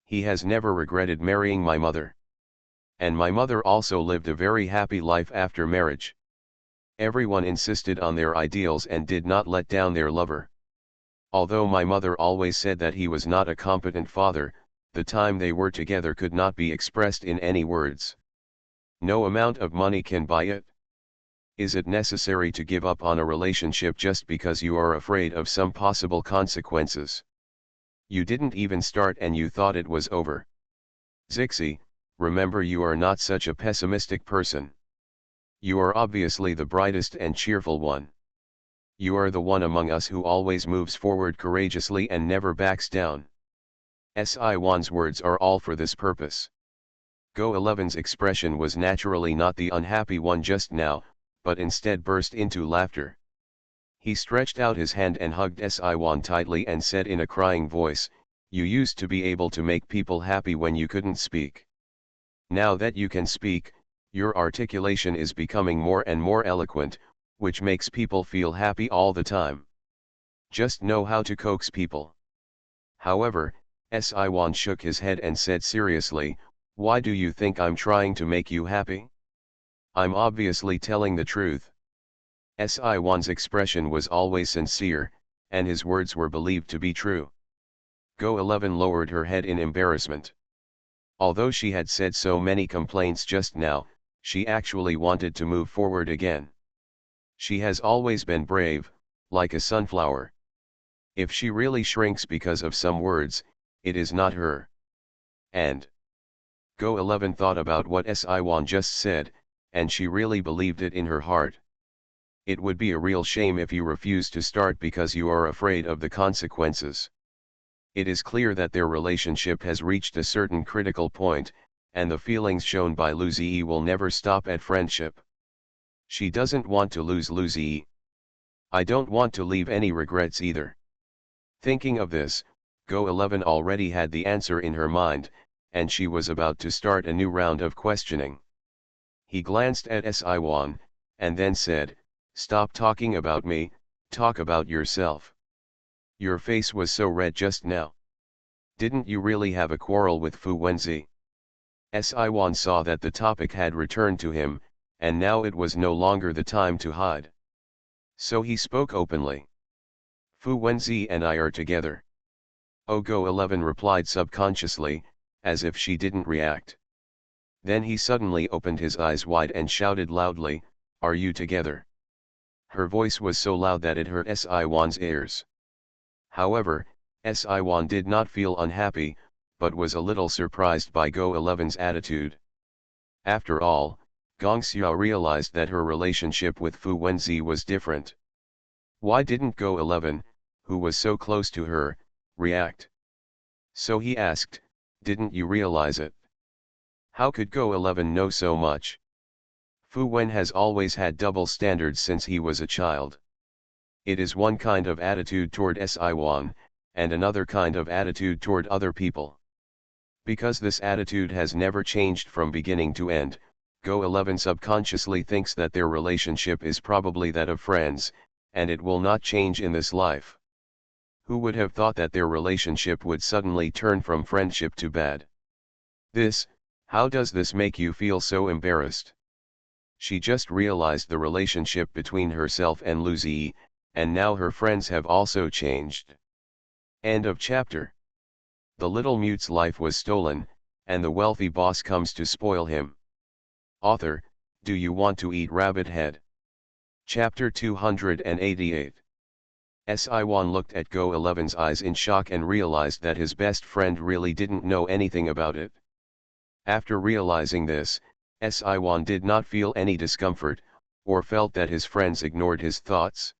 He has never regretted marrying my mother. And my mother also lived a very happy life after marriage. Everyone insisted on their ideals and did not let down their lover. Although my mother always said that he was not a competent father, the time they were together could not be expressed in any words. No amount of money can buy it. Is it necessary to give up on a relationship just because you are afraid of some possible consequences? You didn't even start and you thought it was over. Zixi, remember, you are not such a pessimistic person. You are obviously the brightest and cheerful one. You are the one among us who always moves forward courageously and never backs down. Sci-Wan's words are all for this purpose. Go11's expression was naturally not the unhappy one just now, but instead burst into laughter. He stretched out his hand and hugged Sci-Wan tightly and said in a crying voice, you used to be able to make people happy when you couldn't speak. Now that you can speak, Your articulation is becoming more and more eloquent, which makes people feel happy all the time. Just know how to coax people. However, Sci-Wan shook his head and said seriously, why do you think I'm trying to make you happy? I'm obviously telling the truth. Sci-Wan's expression was always sincere, and his words were believed to be true. Go-11 lowered her head in embarrassment. Although she had said so many complaints just now, she actually wanted to move forward again. She has always been brave, like a sunflower. If she really shrinks because of some words, it is not her. And Go-11 thought about what Sci-Wan just said, and she really believed it in her heart. It would be a real shame if you refuse to start because you are afraid of the consequences. It is clear that their relationship has reached a certain critical point, and the feelings shown by Lu Ziyi will never stop at friendship. She doesn't want to lose Lu Ziyi. I don't want to leave any regrets either. Thinking of this, Go-11 already had the answer in her mind, and she was about to start a new round of questioning. He glanced at Sci-Wan, and then said, stop talking about me, talk about yourself. Your face was so red just now. Didn't you really have a quarrel with Fu Wenzi? Sci-Wan saw that the topic had returned to him, and now it was no longer the time to hide. So he spoke openly. Fu Wenzi and I are together. Go-11 replied subconsciously, as if she didn't react. Then he suddenly opened his eyes wide and shouted loudly, are you together? Her voice was so loud that it hurt Sci-Wan's ears. However, Sci-Wan did not feel unhappy, but was a little surprised by Go-11's attitude. After all, Gong Xiao realized that her relationship with Fu Wenzi was different. Why didn't Go-11, who was so close to her, react? So he asked, didn't you realize it? How could Go-11 know so much? Fu Wen has always had double standards since he was a child. It is one kind of attitude toward Sci-Wan, and another kind of attitude toward other people. Because this attitude has never changed from beginning to end, Go-11 subconsciously thinks that their relationship is probably that of friends, and it will not change in this life. Who would have thought that their relationship would suddenly turn from friendship to bad? How does this make you feel so embarrassed? She just realized the relationship between herself and Lu Ziyi, and now her friends have also changed. End of chapter. The little mute's life was stolen, and the wealthy boss comes to spoil him. Author, do you want to eat rabbit head? Chapter 288. Sci-Wan looked at Go-11's eyes in shock and realized that his best friend really didn't know anything about it. After realizing this, Sci-Wan did not feel any discomfort, or felt that his friends ignored his thoughts.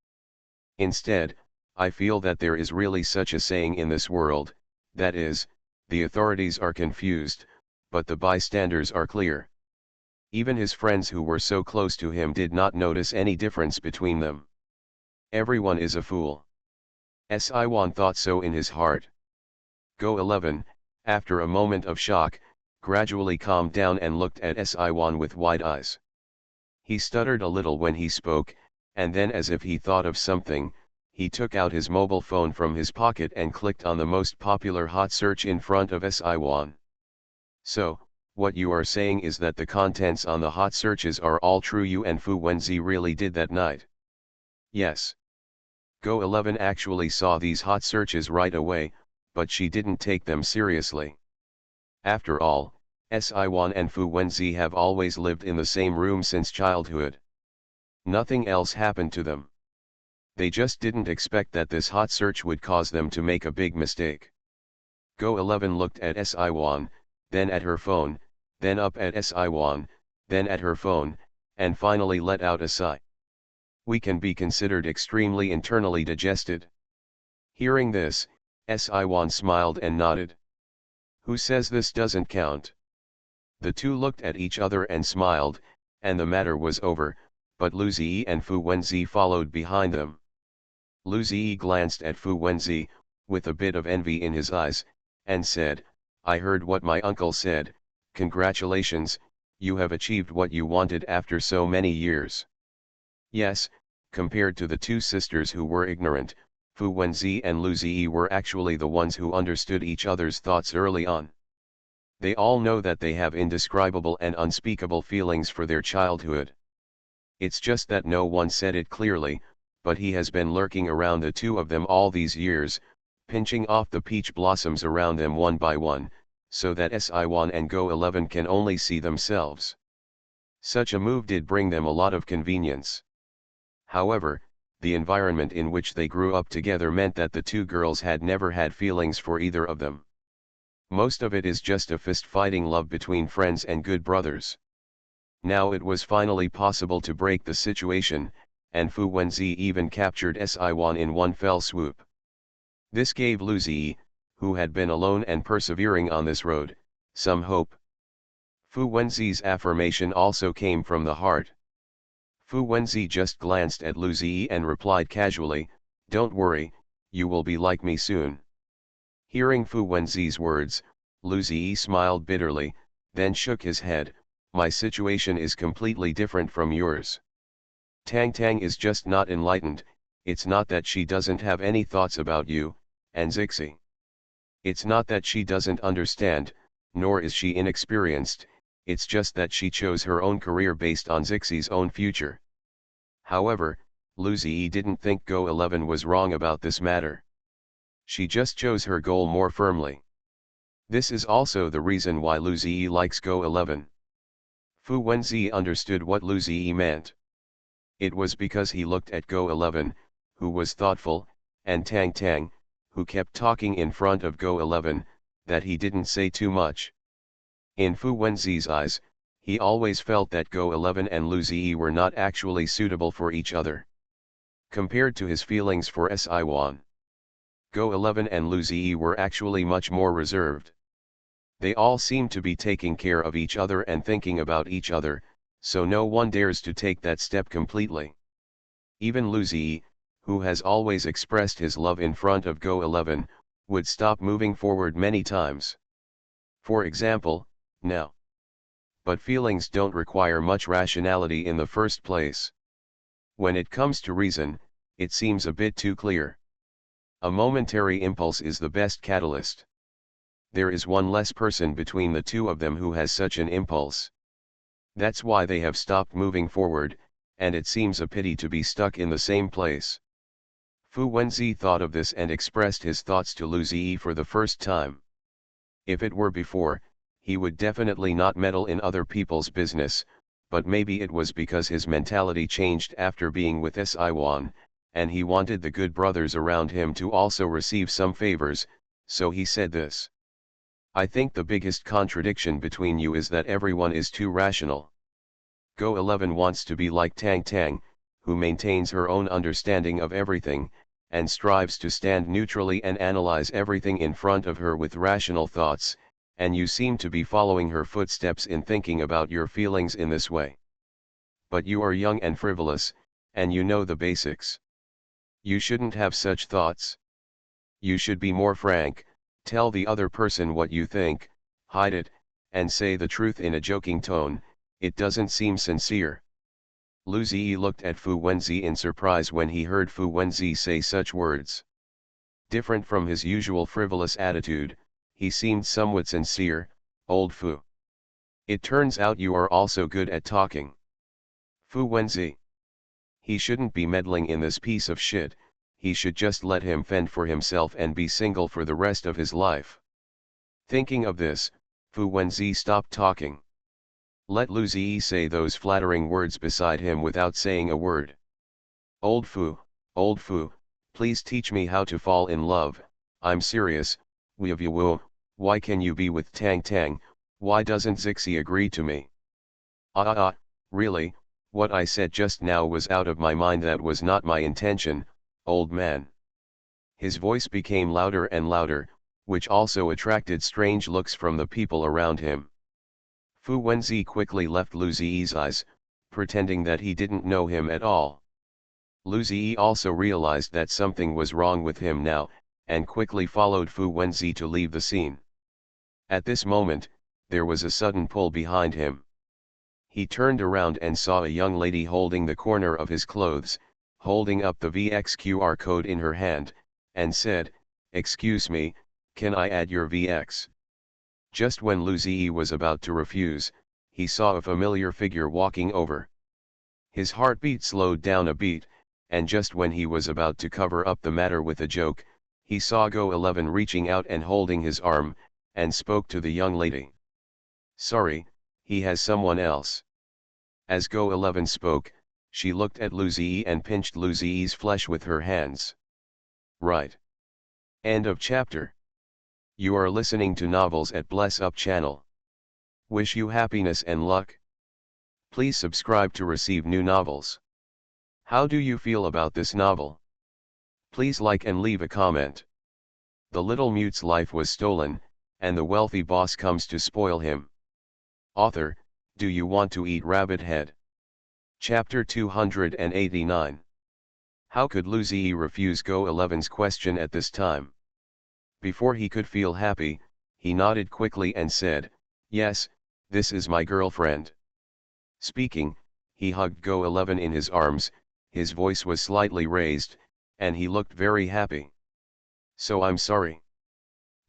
Instead, I feel that there is really such a saying in this world, that is, the authorities are confused, but the bystanders are clear. Even his friends who were so close to him did not notice any difference between them. Everyone is a fool. Sci-Wan thought so in his heart. Go-11, after a moment of shock, gradually calmed down and looked at Sci-Wan with wide eyes. He stuttered a little when he spoke, and then as if he thought of something, he took out his mobile phone from his pocket and clicked on the most popular hot search in front of Sci-Wan. So, what you are saying is that the contents on the hot searches are all true. You and Fu Wenzi really did that night? Yes. Go-11 actually saw these hot searches right away, but she didn't take them seriously. After all, Sci-Wan and Fu Wenzi have always lived in the same room since childhood. Nothing else happened to them. They just didn't expect that this hot search would cause them to make a big mistake. Go-11 looked at Sci-Wan, then at her phone, then up at Sci-Wan, then at her phone, and finally let out a sigh. We can be considered extremely internally digested. Hearing this, Sci-Wan smiled and nodded. Who says this doesn't count? The two looked at each other and smiled, and the matter was over, but Lu Ziyi and Fu Wenzi followed behind them. Lu Ziyi glanced at Fu Wenzi, with a bit of envy in his eyes, and said, I heard what my uncle said, congratulations, you have achieved what you wanted after so many years. Yes, compared to the two sisters who were ignorant, Fu Wenzi and Lu Ziyi were actually the ones who understood each other's thoughts early on. They all know that they have indescribable and unspeakable feelings for their childhood. It's just that no one said it clearly, but he has been lurking around the two of them all these years, pinching off the peach blossoms around them one by one, so that Si1 and Go11 can only see themselves. Such a move did bring them a lot of convenience. However, the environment in which they grew up together meant that the two girls had never had feelings for either of them. Most of it is just a fist-fighting love between friends and good brothers. Now it was finally possible to break the situation, and Fu Wenzi even captured Si1 in one fell swoop. This gave Lu Ziyi, who had been alone and persevering on this road, some hope. Fu Wenzi's affirmation also came from the heart. Fu Wenzi just glanced at Lu Ziyi and replied casually, "Don't worry, you will be like me soon." Hearing Fu Wenzi's words, Lu Ziyi smiled bitterly, then shook his head. "My situation is completely different from yours. Tang Tang is just not enlightened. It's not that she doesn't have any thoughts about you, and Zixi. It's not that she doesn't understand, nor is she inexperienced, it's just that she chose her own career based on Zixi's own future." However, Lu Ziyi didn't think Go11 was wrong about this matter. She just chose her goal more firmly. This is also the reason why Lu Ziyi likes Go11. Fu Wenzi understood what Lu Ziyi meant. It was because he looked at Go11, who was thoughtful, and Tang Tang, who kept talking in front of Go11, that he didn't say too much. In Fu Wenzi's eyes, he always felt that Go11 and Lu Ziyi were not actually suitable for each other. Compared to his feelings for Si1, Go11 and Lu Ziyi were actually much more reserved. They all seemed to be taking care of each other and thinking about each other, so no one dares to take that step completely. Even Lu Ziyi, who has always expressed his love in front of Go11, would stop moving forward many times. For example, now. But feelings don't require much rationality in the first place. When it comes to reason, it seems a bit too clear. A momentary impulse is the best catalyst. There is one less person between the two of them who has such an impulse. That's why they have stopped moving forward, and it seems a pity to be stuck in the same place. Fu Wenzi thought of this and expressed his thoughts to Lu Ziyi for the first time. If it were before, he would definitely not meddle in other people's business, but maybe it was because his mentality changed after being with Si1, and he wanted the good brothers around him to also receive some favors, so he said this. "I think the biggest contradiction between you is that everyone is too rational. Go11 wants to be like Tang Tang, who maintains her own understanding of everything, and strives to stand neutrally and analyze everything in front of her with rational thoughts, and you seem to be following her footsteps in thinking about your feelings in this way. But you are young and frivolous, and you know the basics. You shouldn't have such thoughts. You should be more frank, tell the other person what you think, hide it, and say the truth in a joking tone. It doesn't seem sincere." Lu Ziyi looked at Fu Wenzi in surprise when he heard Fu Wenzi say such words. Different from his usual frivolous attitude, he seemed somewhat sincere. "Old Fu. It turns out you are also good at talking. Fu Wenzi. He shouldn't be meddling in this piece of shit, he should just let him fend for himself and be single for the rest of his life." Thinking of this, Fu Wenzi stopped talking. Let Lu Ziyi say those flattering words beside him without saying a word. Old Fu, please teach me how to fall in love, I'm serious, why can you be with Tang Tang, why doesn't Zixi agree to me? Really, what I said just now was out of my mind, that was not my intention, old man. His voice became louder and louder, which also attracted strange looks from the people around him. Fu Wenzi quickly left Lu Ziyi's eyes, pretending that he didn't know him at all. Lu Ziyi also realized that something was wrong with him now, and quickly followed Fu Wenzi to leave the scene. At this moment, there was a sudden pull behind him. He turned around and saw a young lady holding the corner of his clothes, holding up the VX QR code in her hand, and said, "Excuse me, can I add your VX?" Just when Lu Ziyi was about to refuse, he saw a familiar figure walking over. His heartbeat slowed down a beat, and just when he was about to cover up the matter with a joke, he saw Go 11 reaching out and holding his arm, and spoke to the young lady. "Sorry, he has someone else." As Go 11 spoke, she looked at Lu Ziyi and pinched Lu Ziyi's flesh with her hands. Right. End of chapter. You are listening to Novels at Bless Up channel. Wish you happiness and luck. Please subscribe to receive new novels. How do you feel about this novel? Please like and leave a comment. The little mute's life was stolen, and the wealthy boss comes to spoil him. Author, do you want to eat rabbit head? Chapter 289. How could Lu Ziyi refuse Go 11's question at this time? Before he could feel happy, he nodded quickly and said, "Yes, this is my girlfriend." Speaking, he hugged Go 11 in his arms, his voice was slightly raised, and he looked very happy. "So I'm sorry."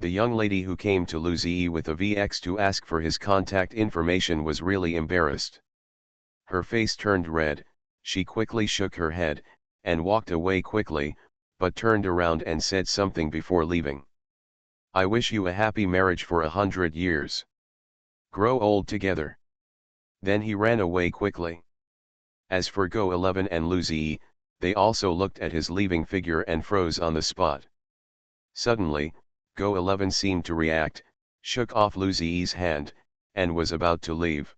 The young lady who came to Lu Ziyi with a VX to ask for his contact information was really embarrassed. Her face turned red, she quickly shook her head, and walked away quickly, but turned around and said something before leaving. "I wish you a happy marriage for 100 years. Grow old together." Then he ran away quickly. As for Go 11 and Lu Ziyi, they also looked at his leaving figure and froze on the spot. Suddenly, Go 11 seemed to react, shook off Lu Ziyi's hand, and was about to leave.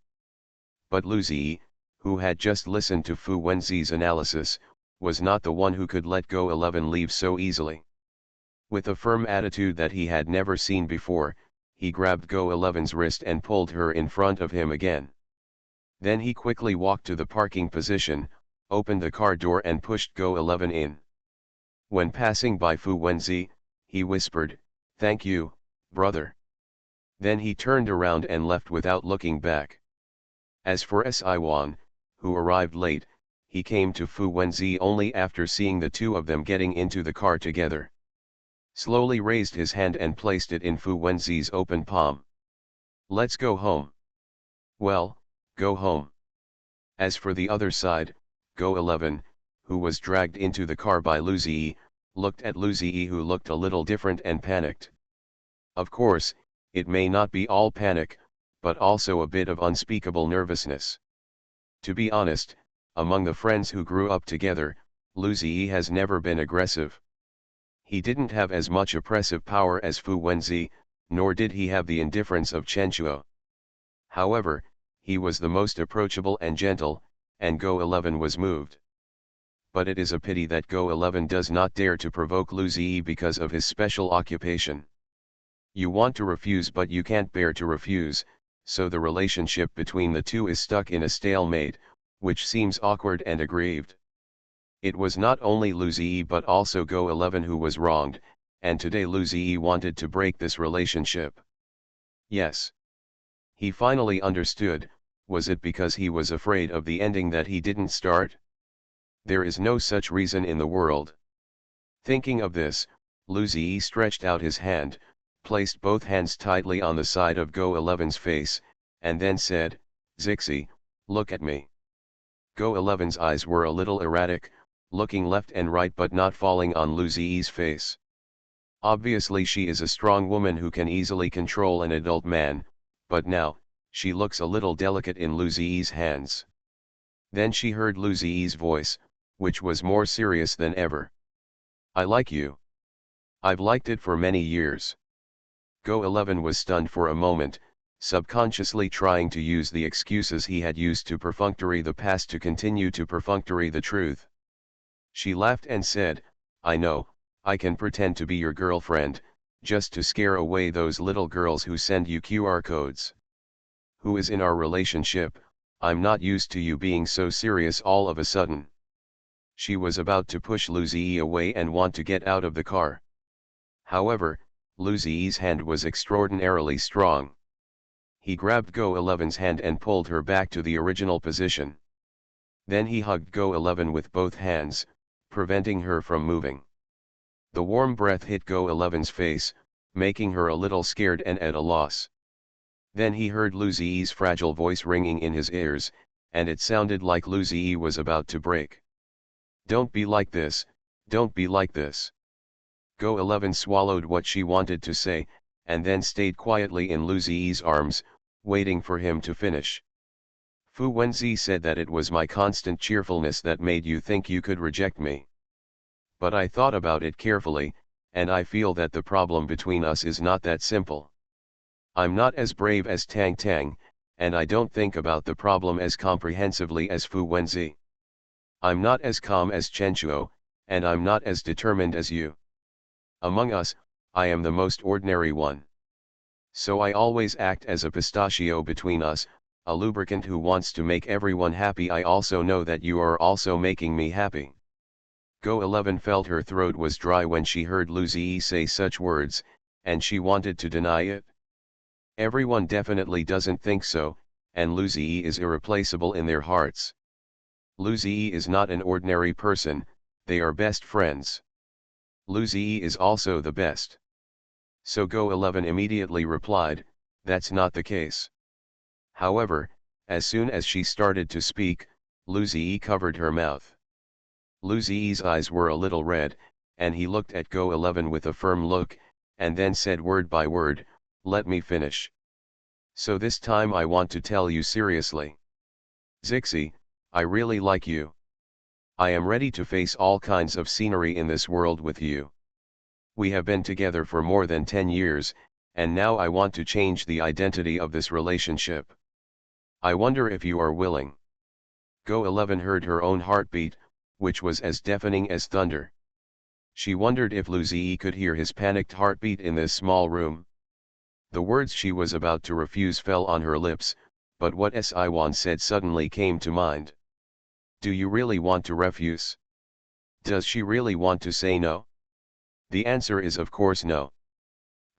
But Lu Ziyi, who had just listened to Fu Wenzi's analysis, was not the one who could let Go 11 leave so easily. With a firm attitude that he had never seen before, he grabbed Go 11's wrist and pulled her in front of him again. Then he quickly walked to the parking position, opened the car door and pushed Go 11 in. When passing by Fu Wenzi, he whispered, "Thank you, brother." Then he turned around and left without looking back. As for Siwan, who arrived late, he came to Fu Wenzi only after seeing the two of them getting into the car together. Slowly raised his hand and placed it in Fu Wenzi's open palm. "Let's go home." "Well, go home." As for the other side, Go 11, who was dragged into the car by Lu Ziyi, looked at Lu Ziyi, who looked a little different and panicked. Of course, it may not be all panic, but also a bit of unspeakable nervousness. To be honest, among the friends who grew up together, Lu Ziyi has never been aggressive. He didn't have as much oppressive power as Fu Wenzi, nor did he have the indifference of Chen Chuo. However, he was the most approachable and gentle, and Go 11 was moved. But it is a pity that Go 11 does not dare to provoke Lu Ziyi because of his special occupation. You want to refuse but you can't bear to refuse, so the relationship between the two is stuck in a stalemate, which seems awkward and aggrieved. It was not only Lu Ziyi but also Go 11 who was wronged, and today Lu Ziyi wanted to break this relationship. Yes. He finally understood. Was it because he was afraid of the ending that he didn't start? There is no such reason in the world. Thinking of this, Lu Ziyi stretched out his hand, placed both hands tightly on the side of Go 11's face, and then said, "Zixi, look at me." Go 11's eyes were a little erratic, looking left and right but not falling on Lu Ziyi's face. Obviously she is a strong woman who can easily control an adult man, but now, she looks a little delicate in Lu Ziyi's hands. Then she heard Lu Ziyi's voice, which was more serious than ever. "I like you. I've liked it for many years." Go 11 was stunned for a moment, subconsciously trying to use the excuses he had used to perfunctory the past to continue to perfunctory the truth. She laughed and said, "I know, I can pretend to be your girlfriend, just to scare away those little girls who send you QR codes. Who is in our relationship? I'm not used to you being so serious all of a sudden." She was about to push Lu Ziyi away and want to get out of the car. However, Lu Ziyi's hand was extraordinarily strong. he grabbed Go11's hand and pulled her back to the original position. Then he hugged Go11 with both hands, preventing her from moving. The warm breath hit Go11's face, making her a little scared and at a loss. Then he heard Lu Ziyi's fragile voice ringing in his ears, and it sounded like Lu Ziyi was about to break. "Don't be like this, don't be like this." Go11 swallowed what she wanted to say, and then stayed quietly in Lu Ziyi's arms, waiting for him to finish. "Fu Wenzi said that it was my constant cheerfulness that made you think you could reject me. But I thought about it carefully, and I feel that the problem between us is not that simple. I'm not as brave as Tang Tang, and I don't think about the problem as comprehensively as Fu Wenzi. I'm not as calm as Chenchuo, and I'm not as determined as you. Among us, I am the most ordinary one. So I always act as a pistachio between us, a lubricant who wants to make everyone happy. I also know that you are also making me happy." Go11 felt her throat was dry when she heard Lu Ziyi say such words, and she wanted to deny it. Everyone definitely doesn't think so, and Lu Ziyi is irreplaceable in their hearts. Lu Ziyi is not an ordinary person, they are best friends. Lu Ziyi is also the best. So Go11 immediately replied, "That's not the case." However, as soon as she started to speak, Lu Ziyi covered her mouth. Lu Ziyi's eyes were a little red, and he looked at Go11 with a firm look, and then said word by word, "Let me finish. So this time I want to tell you seriously. Zixi, I really like you. I am ready to face all kinds of scenery in this world with you. We have been together for more than 10 years, and now I want to change the identity of this relationship. I wonder if you are willing." Go11 heard her own heartbeat, which was as deafening as thunder. She wondered if Lu Ziyi could hear his panicked heartbeat in this small room. The words she was about to refuse fell on her lips, but what Siwan said suddenly came to mind. "Do you really want to refuse? Does she really want to say no?" The answer is of course no.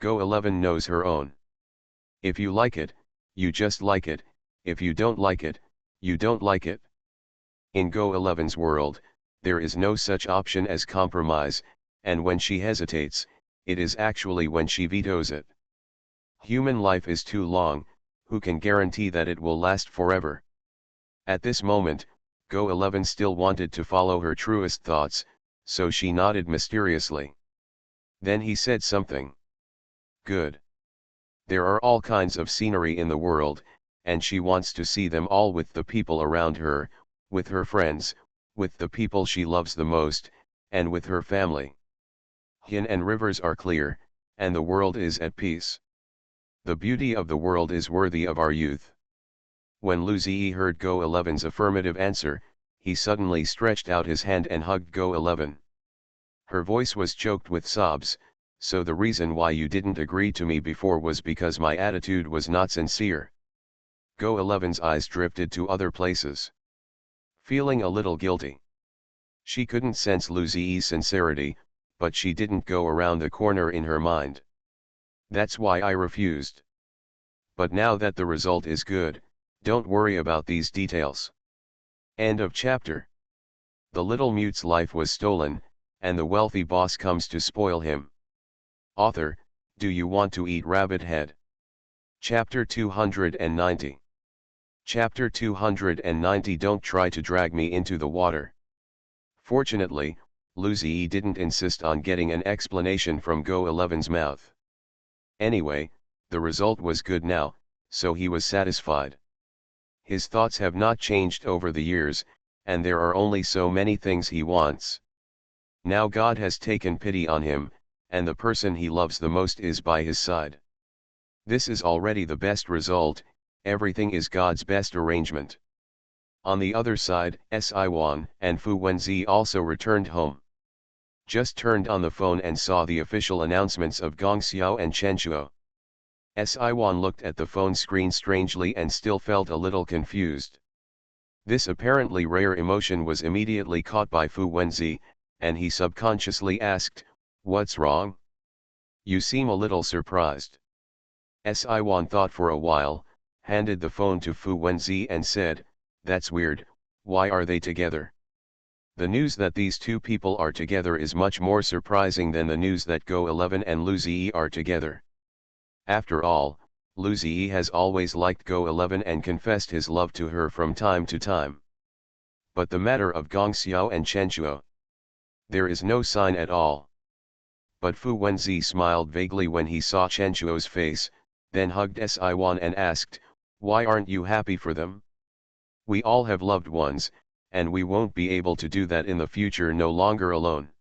Go11 knows her own. If you like it, you just like it, if you don't like it, you don't like it. In Go11's world, there is no such option as compromise, and when she hesitates, it is actually when she vetoes it. Human life is too long, who can guarantee that it will last forever? At this moment, Go11 still wanted to follow her truest thoughts, so she nodded mysteriously. Then he said something. "Good. There are all kinds of scenery in the world, and she wants to see them all with the people around her, with her friends, with the people she loves the most, and with her family. Hin and rivers are clear, and the world is at peace. The beauty of the world is worthy of our youth." When Lu Ziyi heard Go11's affirmative answer, he suddenly stretched out his hand and hugged Go11. Her voice was choked with sobs. "So the reason why you didn't agree to me before was because my attitude was not sincere." Go11's eyes drifted to other places. Feeling a little guilty. She couldn't sense Lu Ziyi's sincerity, but she didn't go around the corner in her mind. "That's why I refused. But now that the result is good, don't worry about these details." End of chapter. The little mute's life was stolen, and the wealthy boss comes to spoil him. Author, do you want to eat rabbit head? Chapter 290. Chapter 290. Don't try to drag me into the water. Fortunately, Lu Ziyi didn't insist on getting an explanation from Go11's mouth. Anyway, the result was good now, so he was satisfied. His thoughts have not changed over the years, and there are only so many things he wants. Now God has taken pity on him, and the person he loves the most is by his side. This is already the best result. Everything is God's best arrangement. On the other side, Siwan and Fu Wenzi also returned home. Just turned on the phone and saw the official announcements of Gong Xiao and Chen Shuo. Siwan looked at the phone screen strangely and still felt a little confused. This apparently rare emotion was immediately caught by Fu Wenzi, and he subconsciously asked, "What's wrong? You seem a little surprised." Siwan thought for a while, handed the phone to Fu Wenzi and said, "That's weird, why are they together?" The news that these two people are together is much more surprising than the news that Go 11 and Lu Ziyi are together. After all, Lu Ziyi has always liked Go 11 and confessed his love to her from time to time. But the matter of Gong Xiao and Chen Shuo, there is no sign at all. But Fu Wenzi smiled vaguely when he saw Chen Shuo's face, then hugged Si-Wan and asked, "Why aren't you happy for them? We all have loved ones, and we won't be able to do that in the future no longer alone."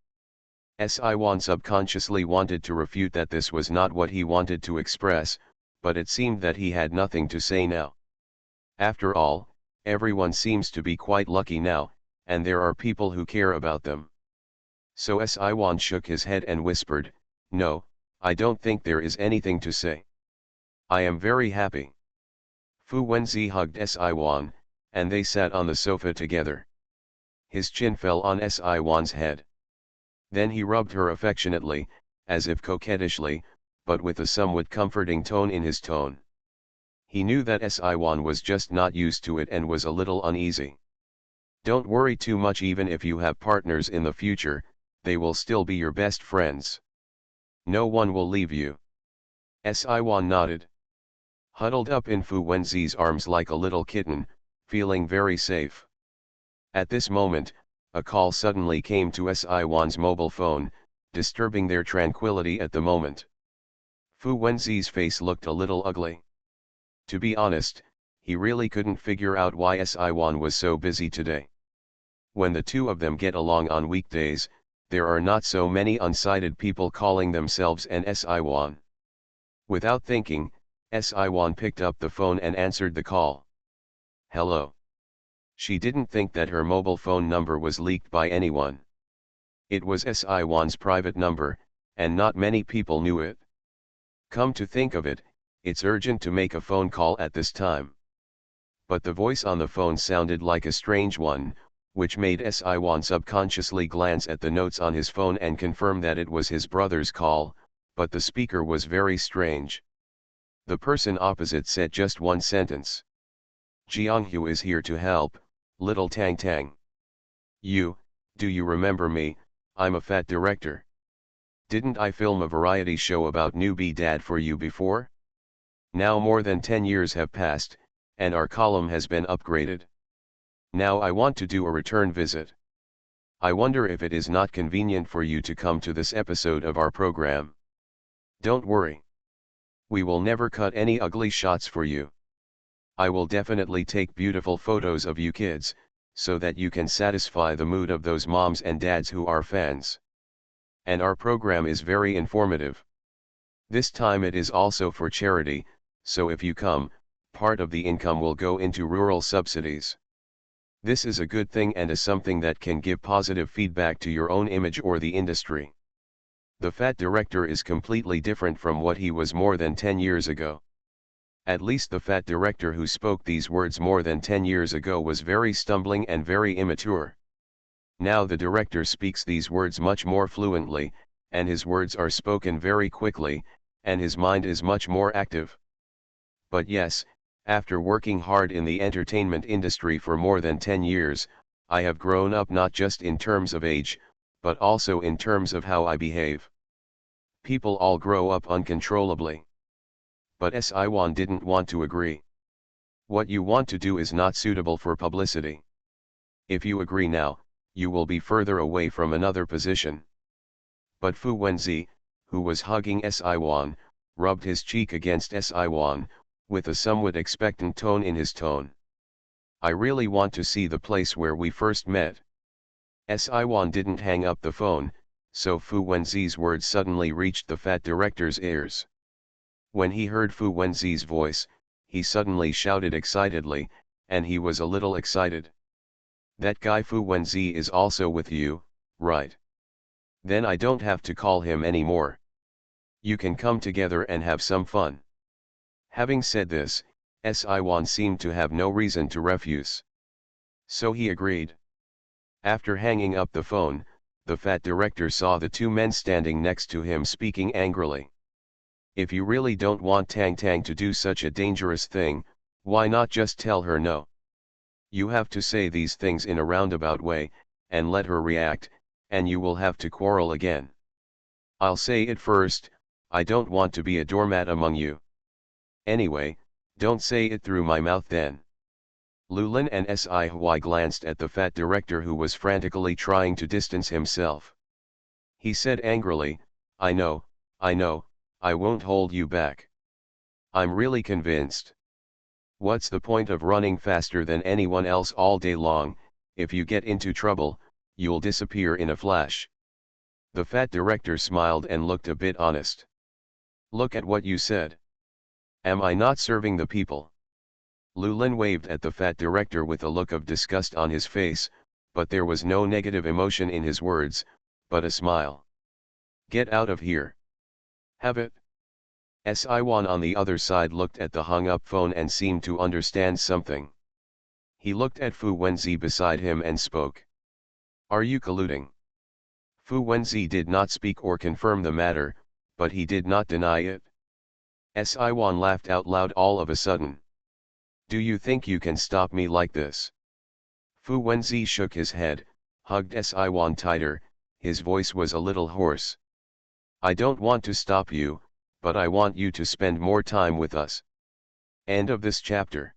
Si-Wan subconsciously wanted to refute that this was not what he wanted to express, but it seemed that he had nothing to say now. After all, everyone seems to be quite lucky now, and there are people who care about them. So Si-Wan shook his head and whispered, "No, I don't think there is anything to say. I am very happy." Fu Wenzi hugged Si-Wan, and they sat on the sofa together. His chin fell on Si-Wan's head. Then he rubbed her affectionately, as if coquettishly, but with a somewhat comforting tone in his tone. He knew that Si-Wan was just not used to it and was a little uneasy. "Don't worry too much, even if you have partners in the future, they will still be your best friends. No one will leave you." Si-Wan nodded. Huddled up in Fu Wenzi's arms like a little kitten, feeling very safe. At this moment, a call suddenly came to Si-Wan's mobile phone, disturbing their tranquility at the moment. Fu Wenzi's face looked a little ugly. To be honest, he really couldn't figure out why Si-Wan was so busy today. When the two of them get along on weekdays, there are not so many unsighted people calling themselves an Si-Wan. Without thinking, Si-Wan picked up the phone and answered the call. "Hello." She didn't think that her mobile phone number was leaked by anyone. It was Si-Wan's private number, and not many people knew it. Come to think of it, it's urgent to make a phone call at this time. But the voice on the phone sounded like a strange one, which made Si-Wan subconsciously glance at the notes on his phone and confirm that it was his brother's call, but the speaker was very strange. The person opposite said just one sentence. "Jianghu is here to help, little Tang Tang. Do you remember me? I'm a fat director. Didn't I film a variety show about newbie dad for you before? Now more than 10 years have passed, and our column has been upgraded. Now I want to do a return visit. I wonder if it is not convenient for you to come to this episode of our program. Don't worry. We will never cut any ugly shots for you. I will definitely take beautiful photos of you kids, so that you can satisfy the mood of those moms and dads who are fans. And our program is very informative. This time it is also for charity, so if you come, part of the income will go into rural subsidies. This is a good thing and is something that can give positive feedback to your own image or the industry." The fat director is completely different from what he was more than 10 years ago. At least the fat director who spoke these words more than 10 years ago was very stumbling and very immature. Now the director speaks these words much more fluently, and his words are spoken very quickly, and his mind is much more active. But yes, after working hard in the entertainment industry for more than 10 years, I have grown up not just in terms of age, but also in terms of how I behave. People all grow up uncontrollably. But Si-Wan didn't want to agree. "What you want to do is not suitable for publicity. If you agree now, you will be further away from another position." But Fu Wenzi, who was hugging Si-Wan, rubbed his cheek against Si-Wan, with a somewhat expectant tone in his tone. "I really want to see the place where we first met." Si-Wan didn't hang up the phone, so Fu Wenzi's words suddenly reached the fat director's ears. When he heard Fu Wenzi's voice, he suddenly shouted excitedly, and he was a little excited. "That guy Fu Wenzi is also with you, right? Then I don't have to call him anymore. You can come together and have some fun." Having said this, Si-Wan seemed to have no reason to refuse. So he agreed. After hanging up the phone, the fat director saw the two men standing next to him speaking angrily. "If you really don't want Tang Tang to do such a dangerous thing, Why not just tell her no? You have to say these things in a roundabout way, and let her react, and you will have to quarrel again. I'll say it first, I don't want to be a doormat among you. Anyway, don't say it through my mouth then. Lulin and Si glanced at the fat director who was frantically trying to distance himself. He said angrily, I know, I won't hold you back. I'm really convinced. What's the point of running faster than anyone else all day long? If you get into trouble, you'll disappear in a flash. The fat director smiled and looked a bit honest. Look at what you said. Am I not serving the people? Lulin waved at the fat director with a look of disgust on his face, but there was no negative emotion in his words, but a smile. Get out of here. Have it. Siwan on the other side looked at the hung-up phone and seemed to understand something. He looked at Fu Wenzi beside him and spoke. Are you colluding? Fu Wenzi did not speak or confirm the matter, but he did not deny it. Siwan laughed out loud all of a sudden. Do you think you can stop me like this? Fu Wenzi shook his head, hugged Siwan tighter, his voice was a little hoarse. I don't want to stop you, but I want you to spend more time with us. End of this chapter.